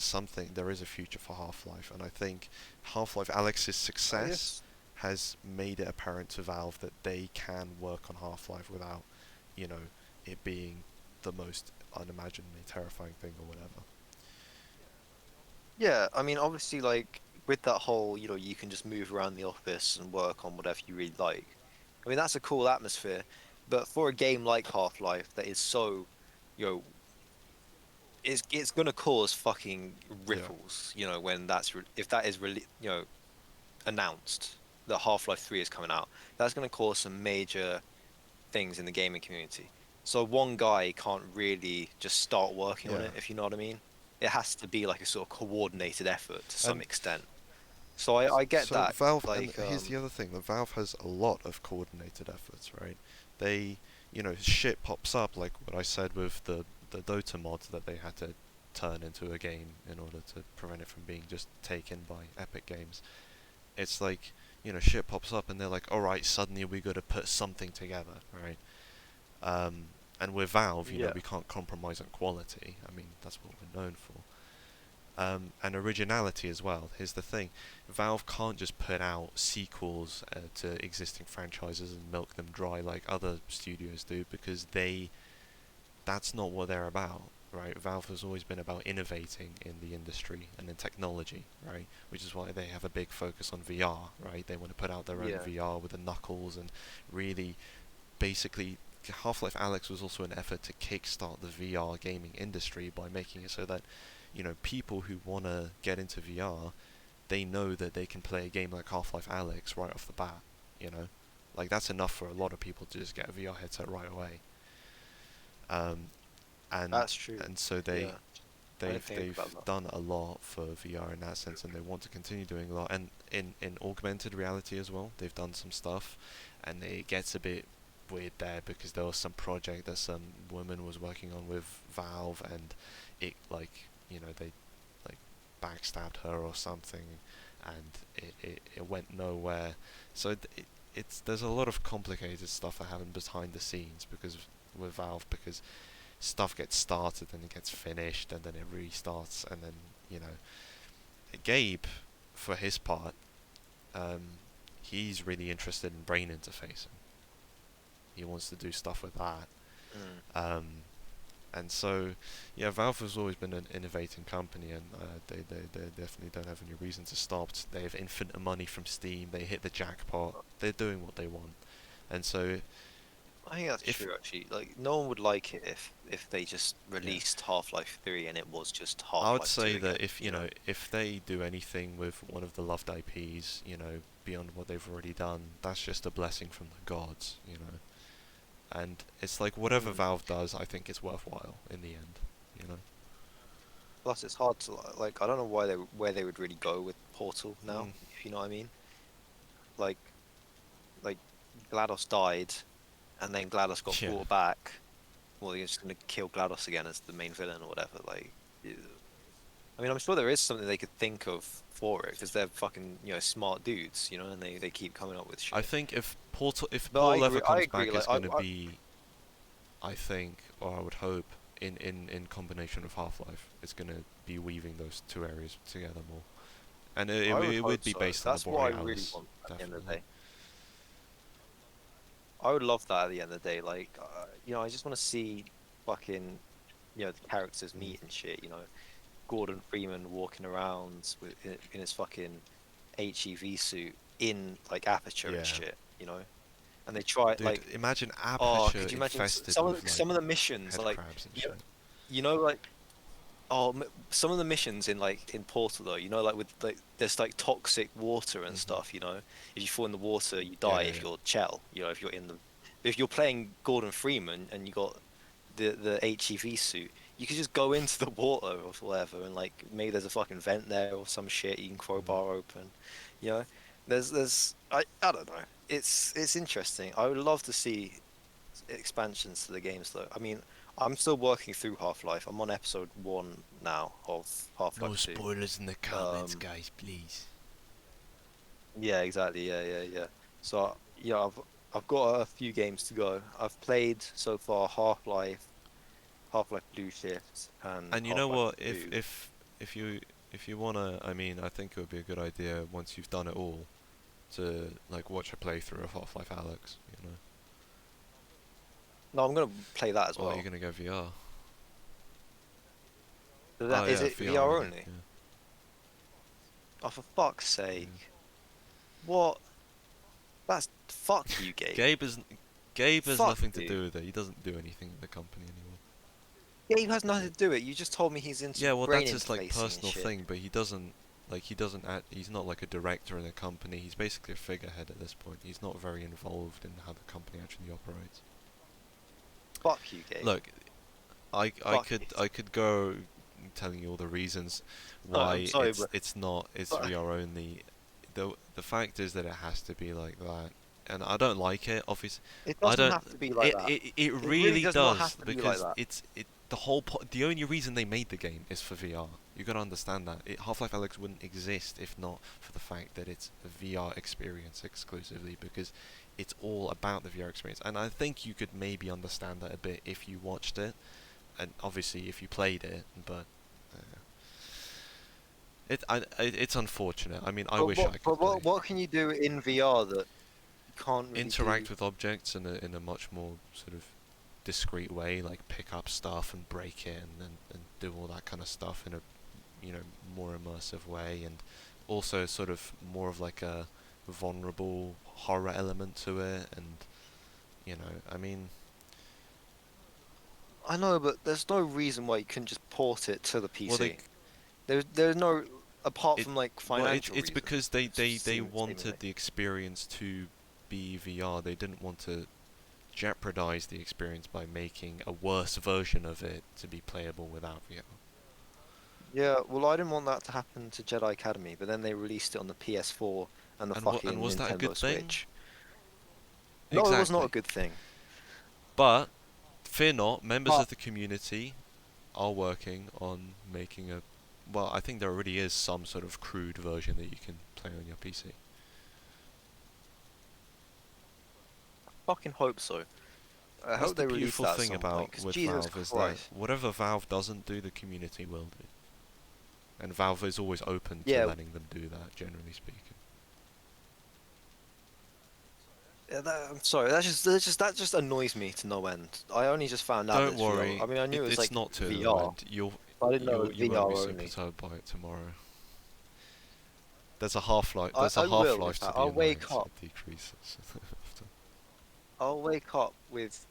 is a future for Half-Life, and I think Half-Life Alyx's I success guess. has made it apparent to Valve that they can work on Half-Life without, you know, it being the most unimaginably terrifying thing or whatever. Yeah, I mean, obviously, like with that whole, you can just move around the office and work on whatever you really like. I mean, that's a cool atmosphere, but for a game like Half-Life that is so, you know, it's gonna cause fucking Yeah. ripples, when if that is really, announced that Half-Life 3 is coming out. That's gonna cause some major things in the gaming community. So one guy can't really just start working on Yeah. it, if you know what I mean. It has to be like a sort of coordinated effort to some And extent. So I get so that. Valve, and Like, here's the other thing: that Valve has a lot of coordinated efforts, right? They, shit pops up like what I said with the Dota mod that they had to turn into a game in order to prevent it from being just taken by Epic Games. It's like, shit pops up and they're like, all right, suddenly we got to put something together, right? Um, and with Valve, yeah, we can't compromise on quality. I mean, that's what we're known for. And originality as well. Here's the thing: Valve can't just put out sequels to existing franchises and milk them dry like other studios do, because that's not what they're about, right? Valve has always been about innovating in the industry and in technology, right? Which is why they have a big focus on VR, right? They want to put out their own yeah, VR with the Knuckles and really, basically, Half-Life Alyx was also an effort to kickstart the VR gaming industry by making it so that, people who want to get into VR, they know that they can play a game like Half-Life Alyx right off the bat, you know? Like, that's enough for a lot of people to just get a VR headset right away. Um, and that's true. and so Yeah, I didn't they've think about they've that. done a lot for VR in that sense, and they want to continue doing a lot. And in augmented reality as well, they've done some stuff, and it gets a bit weird there because there was some project that some woman was working on with Valve, and it, like, they like backstabbed her or something, and it went nowhere. So it's there's a lot of complicated stuff that happened behind the scenes because with Valve, because stuff gets started and it gets finished and then it restarts, and then, you know Gabe, for his part, um, he's really interested in brain interfacing. He wants to do stuff with that. Mm. um, and so, yeah, Valve has always been an innovating company, and they definitely don't have any reason to stop. They have infinite money from Steam. They hit the jackpot. They're doing what they want. And so, I think that's if true actually. Like, no one would like it if they just yeah, released Half-Life 3 and it was just I would Half-Life 2 say that again, if if they do anything with one of the loved IPs, beyond what they've already done, that's just a blessing from the gods. And it's like whatever Mm. Valve does, I think it's worthwhile in the end. You know. Plus, it's hard to like. I don't know where they would really go with Portal now, Mm, if you know what I mean. Like like GLaDOS died, and then GLaDOS got yeah. brought back. Well, you're just gonna kill GLaDOS again as the main villain or whatever. Like, I mean, I'm sure there is something they could think of for it because they're fucking, smart dudes, and they keep coming up with I shit. think if But I Portal ever agree. I comes agree. back, Like, it's gonna be, I think, or I would hope, in combination with Half-Life, it's gonna be weaving those two areas together more. And I would it hope would be so. based on the That's what I really Borealis, want at the end of the definitely. day. I would love that at the end of the day. Like, I just want to see fucking, the characters Mm. meet and shit. Gordon Freeman walking around in his fucking HEV suit in like aperture and Yeah. shit. And they try Dude, like, imagine oh, Aperture could you imagine infested some of with like some of the missions head like, crabs and you know, shit. like, oh, some of the missions in Portal though, like with like there's like toxic water and Mhm. stuff. If you fall in the water, you Yeah, die yeah, if yeah. you're Chell. If you're in the if you're playing Gordon Freeman and you got the HEV suit, you could just go into the water or whatever, and like maybe there's a fucking vent there or some shit you can Mhm. crowbar open. You know, there's I don't know. It's interesting. I would love to see expansions to the games though. I mean, I'm still working through Half-Life. I'm on episode 1 now of No Half-Life 2. spoilers in the comments, Um, guys, please. yeah, exactly. Yeah, yeah, yeah. So yeah, I've got a few games to go. I've played so far Half-Life Blue Shift, and And you know Half-Life what? 2. If you wanna, I mean, I think it would be a good idea once you've done it all to like watch a playthrough of Half-Life Alyx. No, I'm gonna play that as Or you're well. gonna go VR. Oh Is yeah, it VR VR only. only? Yeah, Oh, for fuck's yeah. sake! What? That's fuck you, Gabe. Gabe is Gabe has Fuck nothing to you. do with it. He doesn't do anything in the company anymore. Gabe has nothing to do with it. You just told me he's into Yeah, well, brain that's his like interfacing and personal shit. thing, but he doesn't act. He's not like a director in a company. He's basically a figurehead at this point. He's not very involved in how the company actually operates. Fuck you, Gabe. Look, Fuck you. I could go telling you all the reasons I'm why sorry, but it's but VR only. The fact is that it has to be like that, and I don't like it. Obviously, it I doesn't don't. have to be like that. It It really really does not does have to be like because that. the the only reason they made the game is for VR. You gotta understand that. Half-Life Alyx wouldn't exist if not for the fact that it's a VR experience exclusively because it's all about the VR experience. And I think you could maybe understand that a bit if you watched it, and obviously if you played it. But uh, it's unfortunate. I mean, I wish I could play What can you do in VR that you can't really do? interact with objects in a much more sort of discreet way, like pick up stuff and break it and do all that kind of stuff in a more immersive way, and also sort of more of like a vulnerable horror element to it, and I mean, I know, but there's no reason why you couldn't just port it to the well PC. There's no apart it from like well financial it's reasons. because they wanted Seemingly. the experience to be VR. They didn't want to jeopardize the experience by making a worse version of it to be playable without VR. Yeah, well, I didn't want that to happen to Jedi Academy, but then they released it on the PS4 and the And fucking was that a good Nintendo thing? Switch. No, it was not a Exactly. good thing. But fear not, members But of the community are working on making a. Well, I think there already is some sort of crude version that you can play on your PC. I fucking hope so. I That's hope the they release beautiful that at thing some point, about because with Jesus Valve is that Christ. whatever Valve doesn't do, the community will do, and Valve is always open to Yeah, letting them do that. Generally speaking, yeah, I'm sorry. That just annoys me to no end. I only just found out that don't it's VR. worry, I mean, I knew it was it's like not to no VR, end. but I didn't know it was You won't be VR so only. perturbed by it tomorrow. There's a I will. In half-life to fact, the annoyance. It decreases. I'll wake up with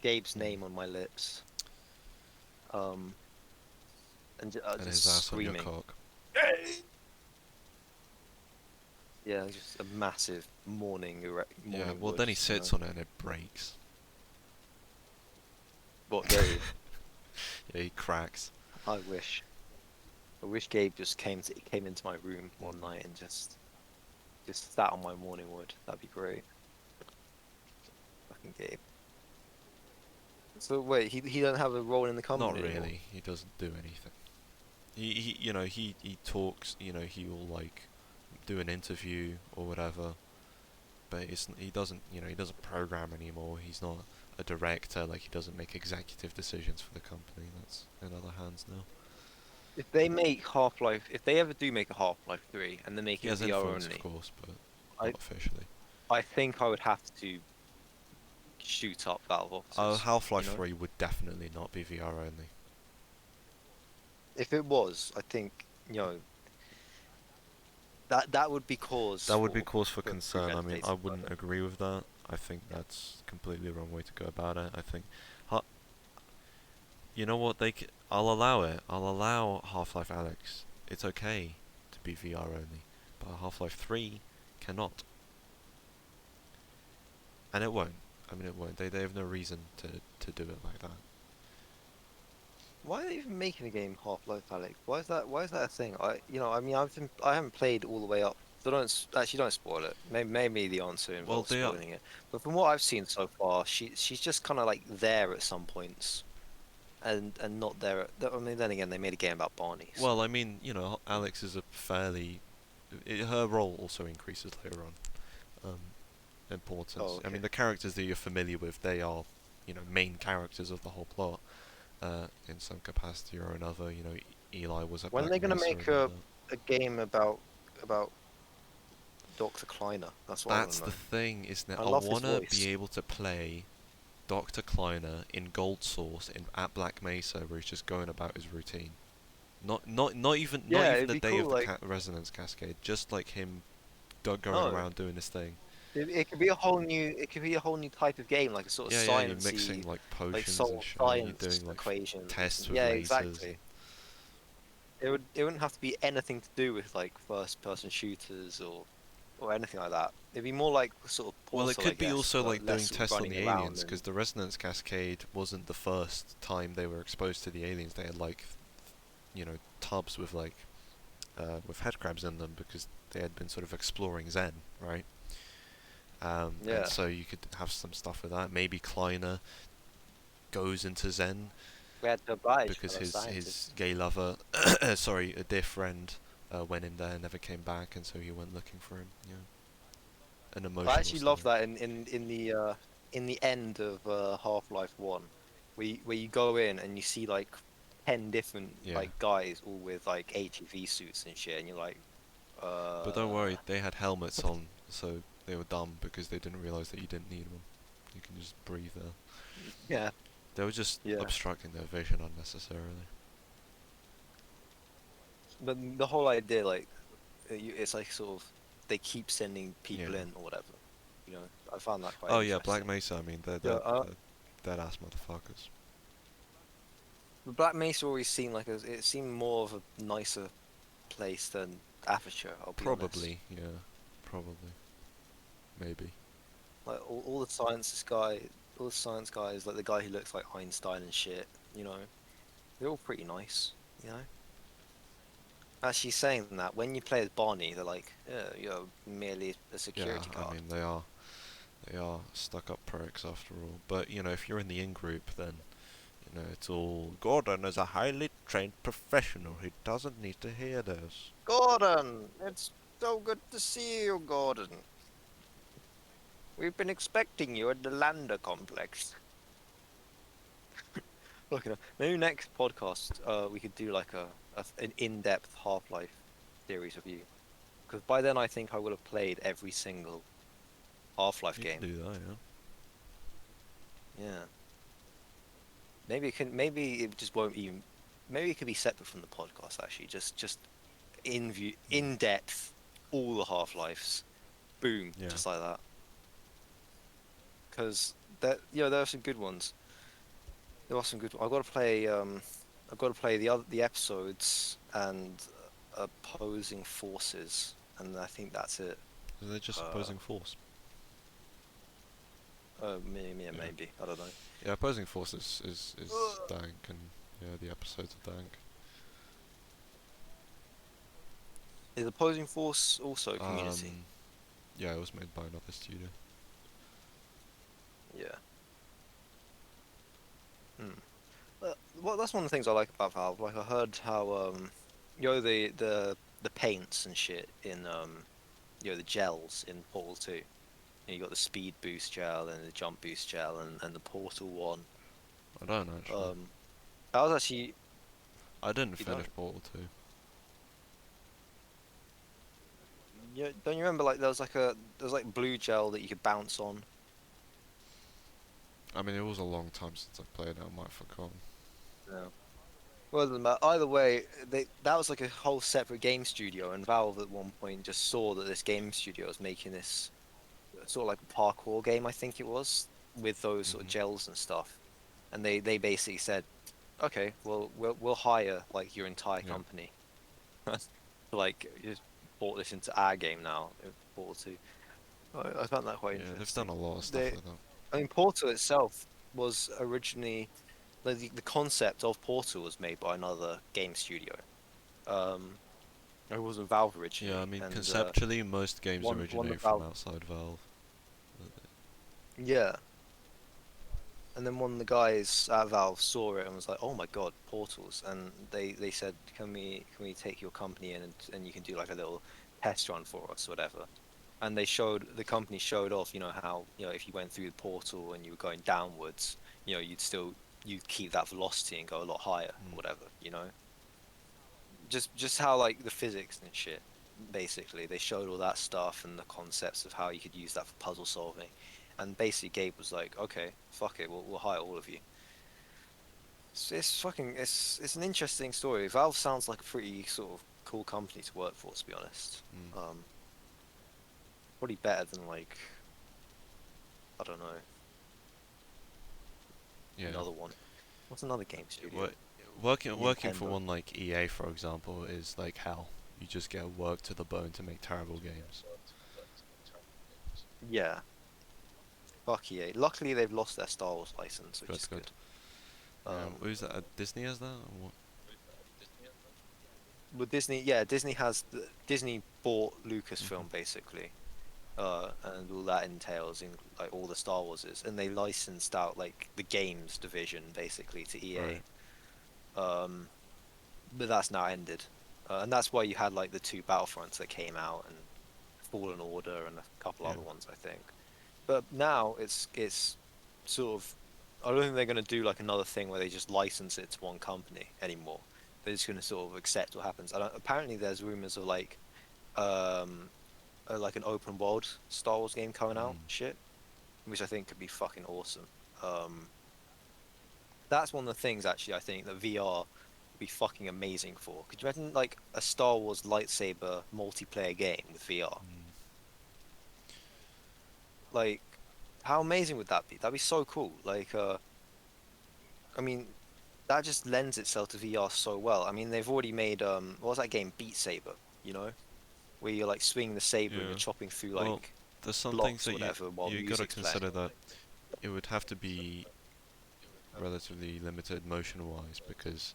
Gabe's Mm. name on my lips, um, and And his just ass on your screaming. cock. Yeah, just a massive Yeah, morning well wood. then he sits on it and it breaks. What Gabe? Yeah, he cracks. I wish. I wish Gabe just came into my room Mm. one night and just sat on my morning wood. That'd be great. Fucking Gabe. So wait, he don't have a role in the Not company anymore. really. He doesn't do anything. He talks. He will like do an interview or whatever, but he doesn't. He doesn't program anymore. He's not a director. Like he doesn't make executive decisions for the company. That's in other hands now. If they make Half-Life, if they ever do make a Half-Life 3 and they make He it has VR influence, of only, course, but I not officially. I think I would have to shoot up Valve officers. You Half-Life know, 3 would definitely not be VR only. if it was, I think that would be cause That would be cause for for concern. I mean, I premeditated wouldn't murder. agree with that. I think that's completely the wrong way to go about it. I think, ha- you know what? I'll allow it. I'll allow Half-Life Alyx. It's okay to be VR only, but Half-Life 3 cannot, and it won't. I mean, it won't. They have no reason to do it like that. Why are they even making a game Half-Life, Alex? Why is that a thing? I mean, I haven't played all the way up, so actually don't spoil it. Maybe the answer Well, involves they are. spoiling it, but from what I've seen so far, she's just kind of like there at some points, and not there. I mean, then again, they made a game about Barney, so Well, I mean, Alex is a fairly. Her role also increases later on. oh Importance. I okay. mean, the characters that you're familiar with, they are, main characters of the whole plot, in some capacity or another. Eli was at When are Black they gonna Mesa make and all that. a game about Dr. Kleiner? That's what I want That's to the know. thing, isn't it? I I love his wanna voice. be able to play Dr. Kleiner in Gold Source at Black Mesa, where he's just going about his routine. Not Yeah, even it'd the be day cool. of the Like Resonance Cascade. Just like him, going no. around doing his thing. it could be a whole new type of game, like a sort of Yeah, you're mixing sciencey, like like potions and sort of shit, and you're science doing like equations. tests with Yeah, lasers. And... exactly. It wouldn't have to be anything to do with like first person shooters or anything like that. It'd be more like sort of Well, it Portal, I could be guess, also but like less doing sort of tests on running the around aliens, because and the resonance cascade wasn't the first time they were exposed to the aliens. They had like, tubs with like with headcrabs in them because they had been sort of exploring Zen, right? And yeah. so you could have some stuff with that. Maybe Kleiner goes into Zen We had to oblige because fellow his scientists. gay lover, sorry, a dear friend, went in there and never came back, and so he went looking for him. An I emotional actually love story. that in the end of Half-Life 1, where you go in and you see like 10 different Yeah, like guys all with like HEV suits and shit, and you're like, but don't uh, worry, they had helmets on, so they were dumb because they didn't realize that you didn't need one. You can just breathe there. yeah, They were just yeah. obstructing their vision unnecessarily. But the whole idea, like, it's like sort of they keep sending Yeah. people in or whatever. I found that quite Oh yeah, Black interesting. Mesa. I mean, Yeah, they're dead ass motherfuckers. but Black Mesa always seemed like it seemed more of a nicer place than Aperture, I'll be honest. Probably, yeah, probably, maybe. Like all the science guys, like the guy who looks like Einstein and shit, you know, they're all pretty nice, you know. Actually, saying that, when you play as Barney, they're like, yeah, you're merely a Yeah, security I guard. mean they are stuck-up pricks after all. But if you're in the in-group, then it's all Gordon is a highly trained professional. He doesn't need to hear this. Gordon, it's so good to see you, Gordon. We've been expecting you at the Lander complex. Look, maybe next podcast, we could do like an in-depth Half-Life series review. Because by then, I think I will have played every single Half-Life You can game. do that, yeah. Yeah. Maybe it just won't even. Maybe it could be separate from the podcast. Actually, just in view, Mm. in depth, all the Half-Lives. Boom, Yeah. just like that. Because there are some good ones. There are some good. I've got to play the episodes and opposing forces, and I think that's it. They're just Uh, opposing force. yeah, Yeah. maybe I don't know. Yeah, opposing force is Ugh. dank, and the episodes are dank. Is opposing force also a community? Um, yeah, it was made by another studio. Yeah. Hmm. Well, that's one of the things I like about Valve. Like I heard how the paints and shit in the gels in Portal 2. You got the speed boost gel and the jump boost gel and the Portal one. I don't actually. Um, that was actually I didn't you finish don't Portal 2. don't you remember like there was like blue gel that you could bounce on. I mean, it was a long time since I played it. I might have forgotten. Yeah. Well, it doesn't matter. Either way, that was like a whole separate game studio, and Valve at one point just saw that this game studio was making this sort of like a parkour game, I think it was, with those sort of Mhm. gels and stuff. And they basically said, okay, well we'll hire like your entire Yeah. company. Like you just bought this into our game now, Portal 2. I found that quite Yeah, they've done a interesting. lot of stuff They, like that. I mean, Portal itself was originally like the concept of Portal was made by another game studio. Um, it wasn't Valve Yeah, I originally, mean, and conceptually, most games one originate of from Valve, outside Valve. yeah. And then one of the guys at Valve saw it and was like, "Oh my God, portals!" And they said, "Can we take your company in and you can do like a little test run for us, or whatever." And the company showed off, how if you went through the portal and you were going downwards, you'd keep that velocity and go a lot higher, or Mm. whatever. Just how like the physics and shit. Basically, they showed all that stuff and the concepts of how you could use that for puzzle solving. And basically, Gabe was like, "Okay, fuck it, we'll hire all of you." It's an interesting story. Valve sounds like a pretty sort of cool company to work for, to be honest. Mm. Um, Probably better than like. I don't know, Yeah. another one. What's another game Wo- studio? working for Nintendo. one like EA, for example, is like hell. You just get worked to the bone to make terrible games. Yeah, fuck EA. Luckily, they've lost their Star Wars license, which Good, is good. good. Um, Who's that? Disney has that? Or what? with Disney, yeah, Disney bought Mhm. Lucasfilm basically, and all that entails in like all the Star Warses, and they licensed out like the games division basically to Right. EA. But that's now ended, and that's why you had like the two Battlefronts that came out and Fallen Order and a couple Yeah. other ones, I think. But now it's sort of I don't think they're going to do like another thing where they just license it to one company anymore. They're just going to sort of accept what happens. And apparently there's rumors of um like an open world Star Wars game coming out, Mm. shit, which I think could be fucking awesome. Um, that's one of the things actually I think that VR would be fucking amazing for. Could you imagine like a Star Wars lightsaber multiplayer game with VR? Mm. Like, how amazing would that be? That'd be so cool. I mean, that just lends itself to VR so well. I mean, they've already made what was that game? Beat Saber, you know, where you're like swinging the saber and you're Yeah. chopping through Well, like there's some things blocks or that whatever while you gotta music's playing. consider that it would have to be relatively limited motion-wise because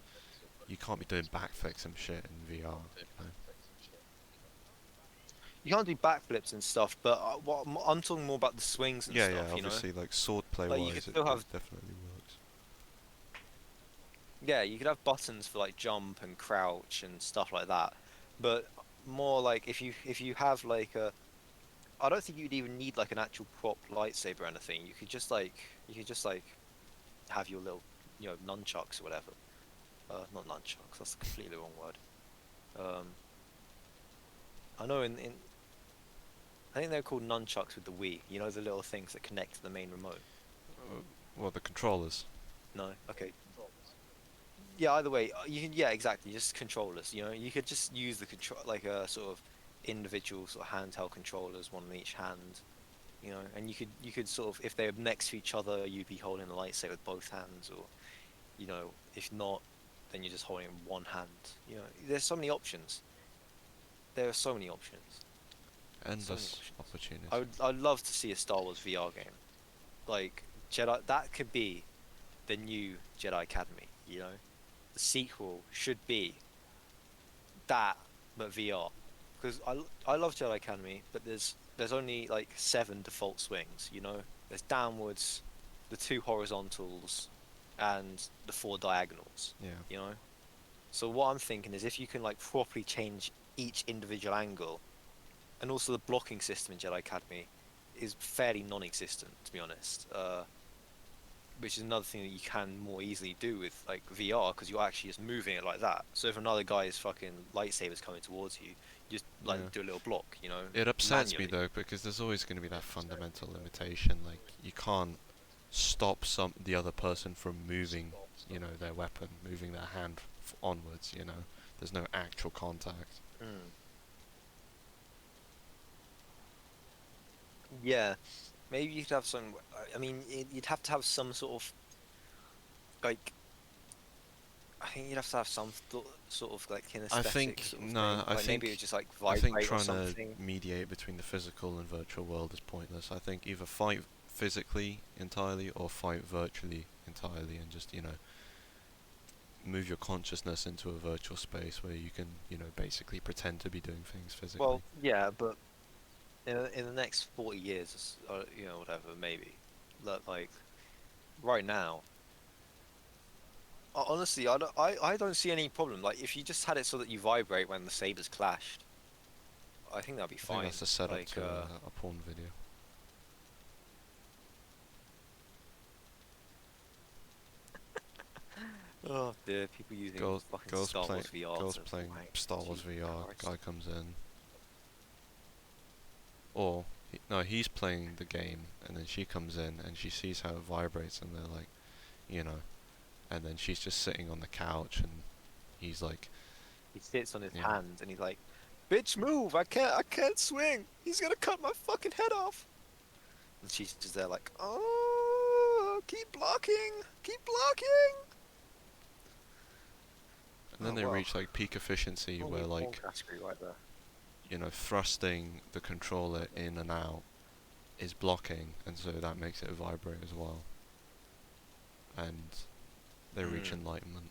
you can't be doing backflips and shit in VR. You know? You can't do backflips and stuff, but I'm talking more about the swings and Yeah, yeah. stuff, you know? Obviously, like swordplay Like you could wise, still it have, definitely works. yeah, you could have buttons for like jump and crouch and stuff like that. But more like if you have like a, I don't think you'd even need like an actual prop lightsaber or anything. You could just like have your little, nunchucks or whatever. Not nunchucks, that's a completely wrong word. Um, I know I think they're called nunchucks with the Wii. You know the little things that connect to the main remote. Well, the controllers. No, okay. Yeah, either way, yeah, exactly, just controllers. You could just use the control like a sort of individual sort of handheld controllers, one in each hand. And you could sort of if they're next to each other, you'd be holding the lightsaber with both hands, or if not, then you're just holding it in one hand. There's so many options. There are so many options. So many Endless options. opportunity. I'd love to see a Star Wars VR game. Like Jedi, that could be the new Jedi Academy. The sequel should be that, but VR. Because I love Jedi Academy, but there's only like seven default swings. There's downwards, the two horizontals, and the four diagonals. Yeah. You know. So what I'm thinking is if you can like properly change each individual angle, and also the blocking system in Jedi Academy is fairly non-existent, to be honest. Which is another thing that you can more easily do with like VR because you're actually just moving it like that. So if another guy's fucking lightsaber's coming towards you, you just Yeah. like do a little block, It upsets me manually. though because there's always going to be that fundamental limitation. Like you can't stop the other person from moving, their weapon, moving their hand onwards. There's no actual contact. Mm. Yeah, maybe you could have some. I mean, you'd have to have some sort of like. I think you'd have to have some sort of like I kinesthetic think sort of no. thing. Like maybe it would just like I think vibrate or trying to something. mediate between the physical and virtual world is pointless. I think either fight physically entirely or fight virtually entirely, and just move your consciousness into a virtual space where you can basically pretend to be doing things physically. Well, yeah, but in the next 40 years, whatever, maybe. Like right now, honestly, I don't see any problem. Like if you just had it so that you vibrate when the sabers clashed, I think that'd be I think that's fine. a setup Like, to a porn video. oh dear, people using Girls, fucking girls Star play, Wars VR girls to playing wank. Star Wars Jesus VR. Christ. Guy comes in, or no, he's playing the game, and then she comes in and she sees how it vibrates, and they're like, you know, and then she's just sitting on the couch, and he's like, He sits on his you know, hands and he's like, "Bitch, move! I can't swing. He's gonna cut my fucking head off." And she's just there like, oh, keep blocking. And then Oh they well, reach like peak efficiency only where porn like, category right there. you know, thrusting the controller in and out is blocking, and so that makes it vibrate as well. And they reach Mm, enlightenment.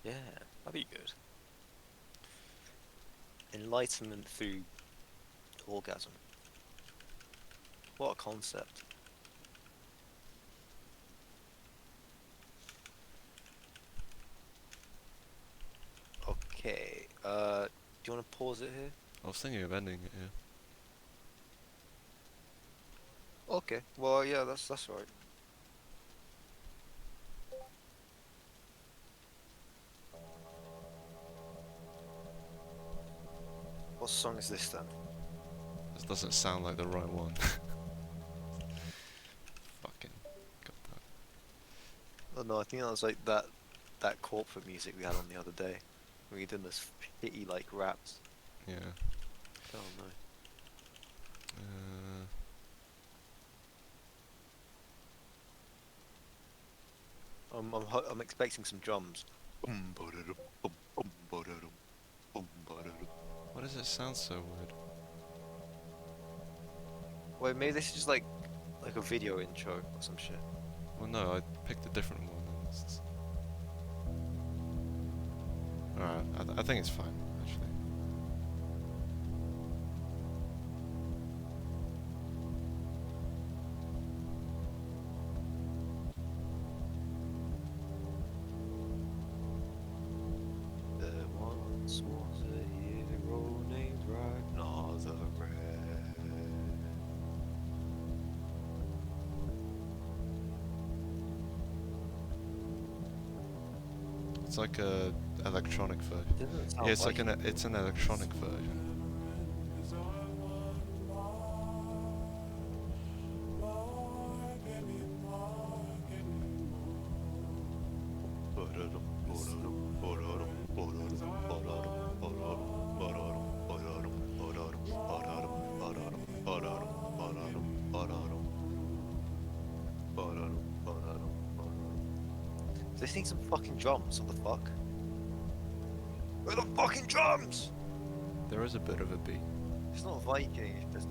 yeah, that'd be good. Enlightenment through orgasm. What a concept. Okay, do you want to pause it here? I was thinking of ending it here. Okay, well, yeah, that's right. What song is this then? This doesn't sound like the right one. Fucking got that. Oh no, I think that was like that corporate music we had on the other day. We did this shitty like raps. Yeah. Oh no. Uh, I'm expecting some drums. Ba-da-dum, ba-da-dum, ba-da-dum. why does it sound so weird? Wait, maybe this is just like a video intro or some shit. Well, no, I picked a different one. Alright, I think it's fine, actually. There once was a hero named Ragnar the Red. It's like a electronic version. Doesn't it Yeah, sound it's like Viking? it's an electronic version. They need some fucking drums, what the fuck? Where are the fucking drums? There is a bit of a beat. It's not Viking if there's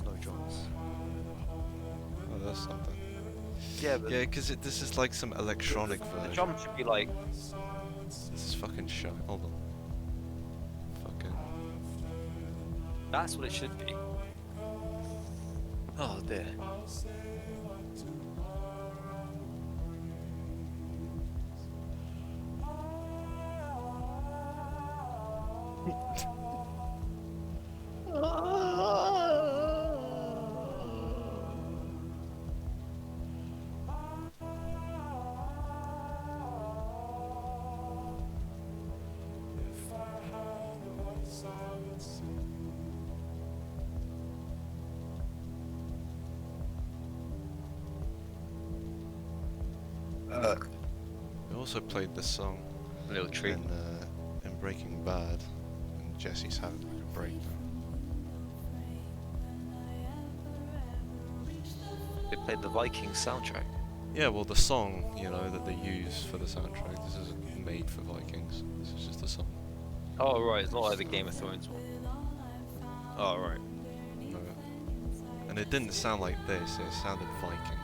no drums. Oh, that's something. Yeah, but Yeah, because this is like some electronic the version. drums should be like. This is fucking shit. Hold on. Fucking. That's what it should be. Oh dear. We also played this song Little treat. in Breaking Bad, and Jesse's having like a breakdown. They played the Vikings soundtrack. Yeah, well, the song, you know, that they use for the soundtrack, this isn't made for Vikings. This is just a song. Oh right, it's not like the Game of Thrones one. Oh right. No. And it didn't sound like this, it sounded Viking.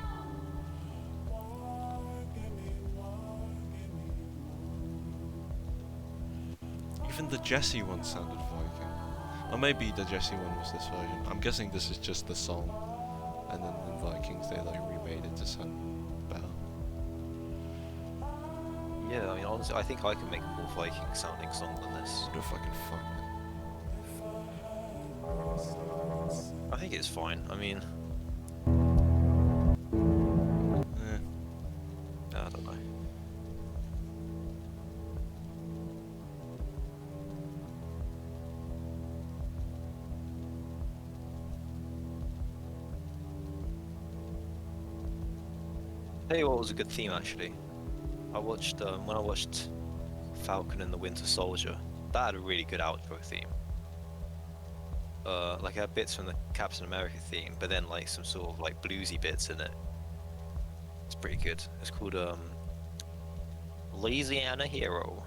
Even the Jesse one sounded Viking. Or maybe the Jesse one was this version. I'm guessing this is just the song. And then in Vikings they like remade it to sound better. Yeah, I mean honestly, I think I can make a more Viking sounding song than this. What a fucking fuck, man. I think it's fine. I mean, Eh. I don't know. Tell you what was a good theme actually. I watched when I watched Falcon and the Winter Soldier. That had a really good outro theme. like it had bits from the Captain America theme, but then like some sort of like bluesy bits in it. It's pretty good. It's called Louisiana Hero.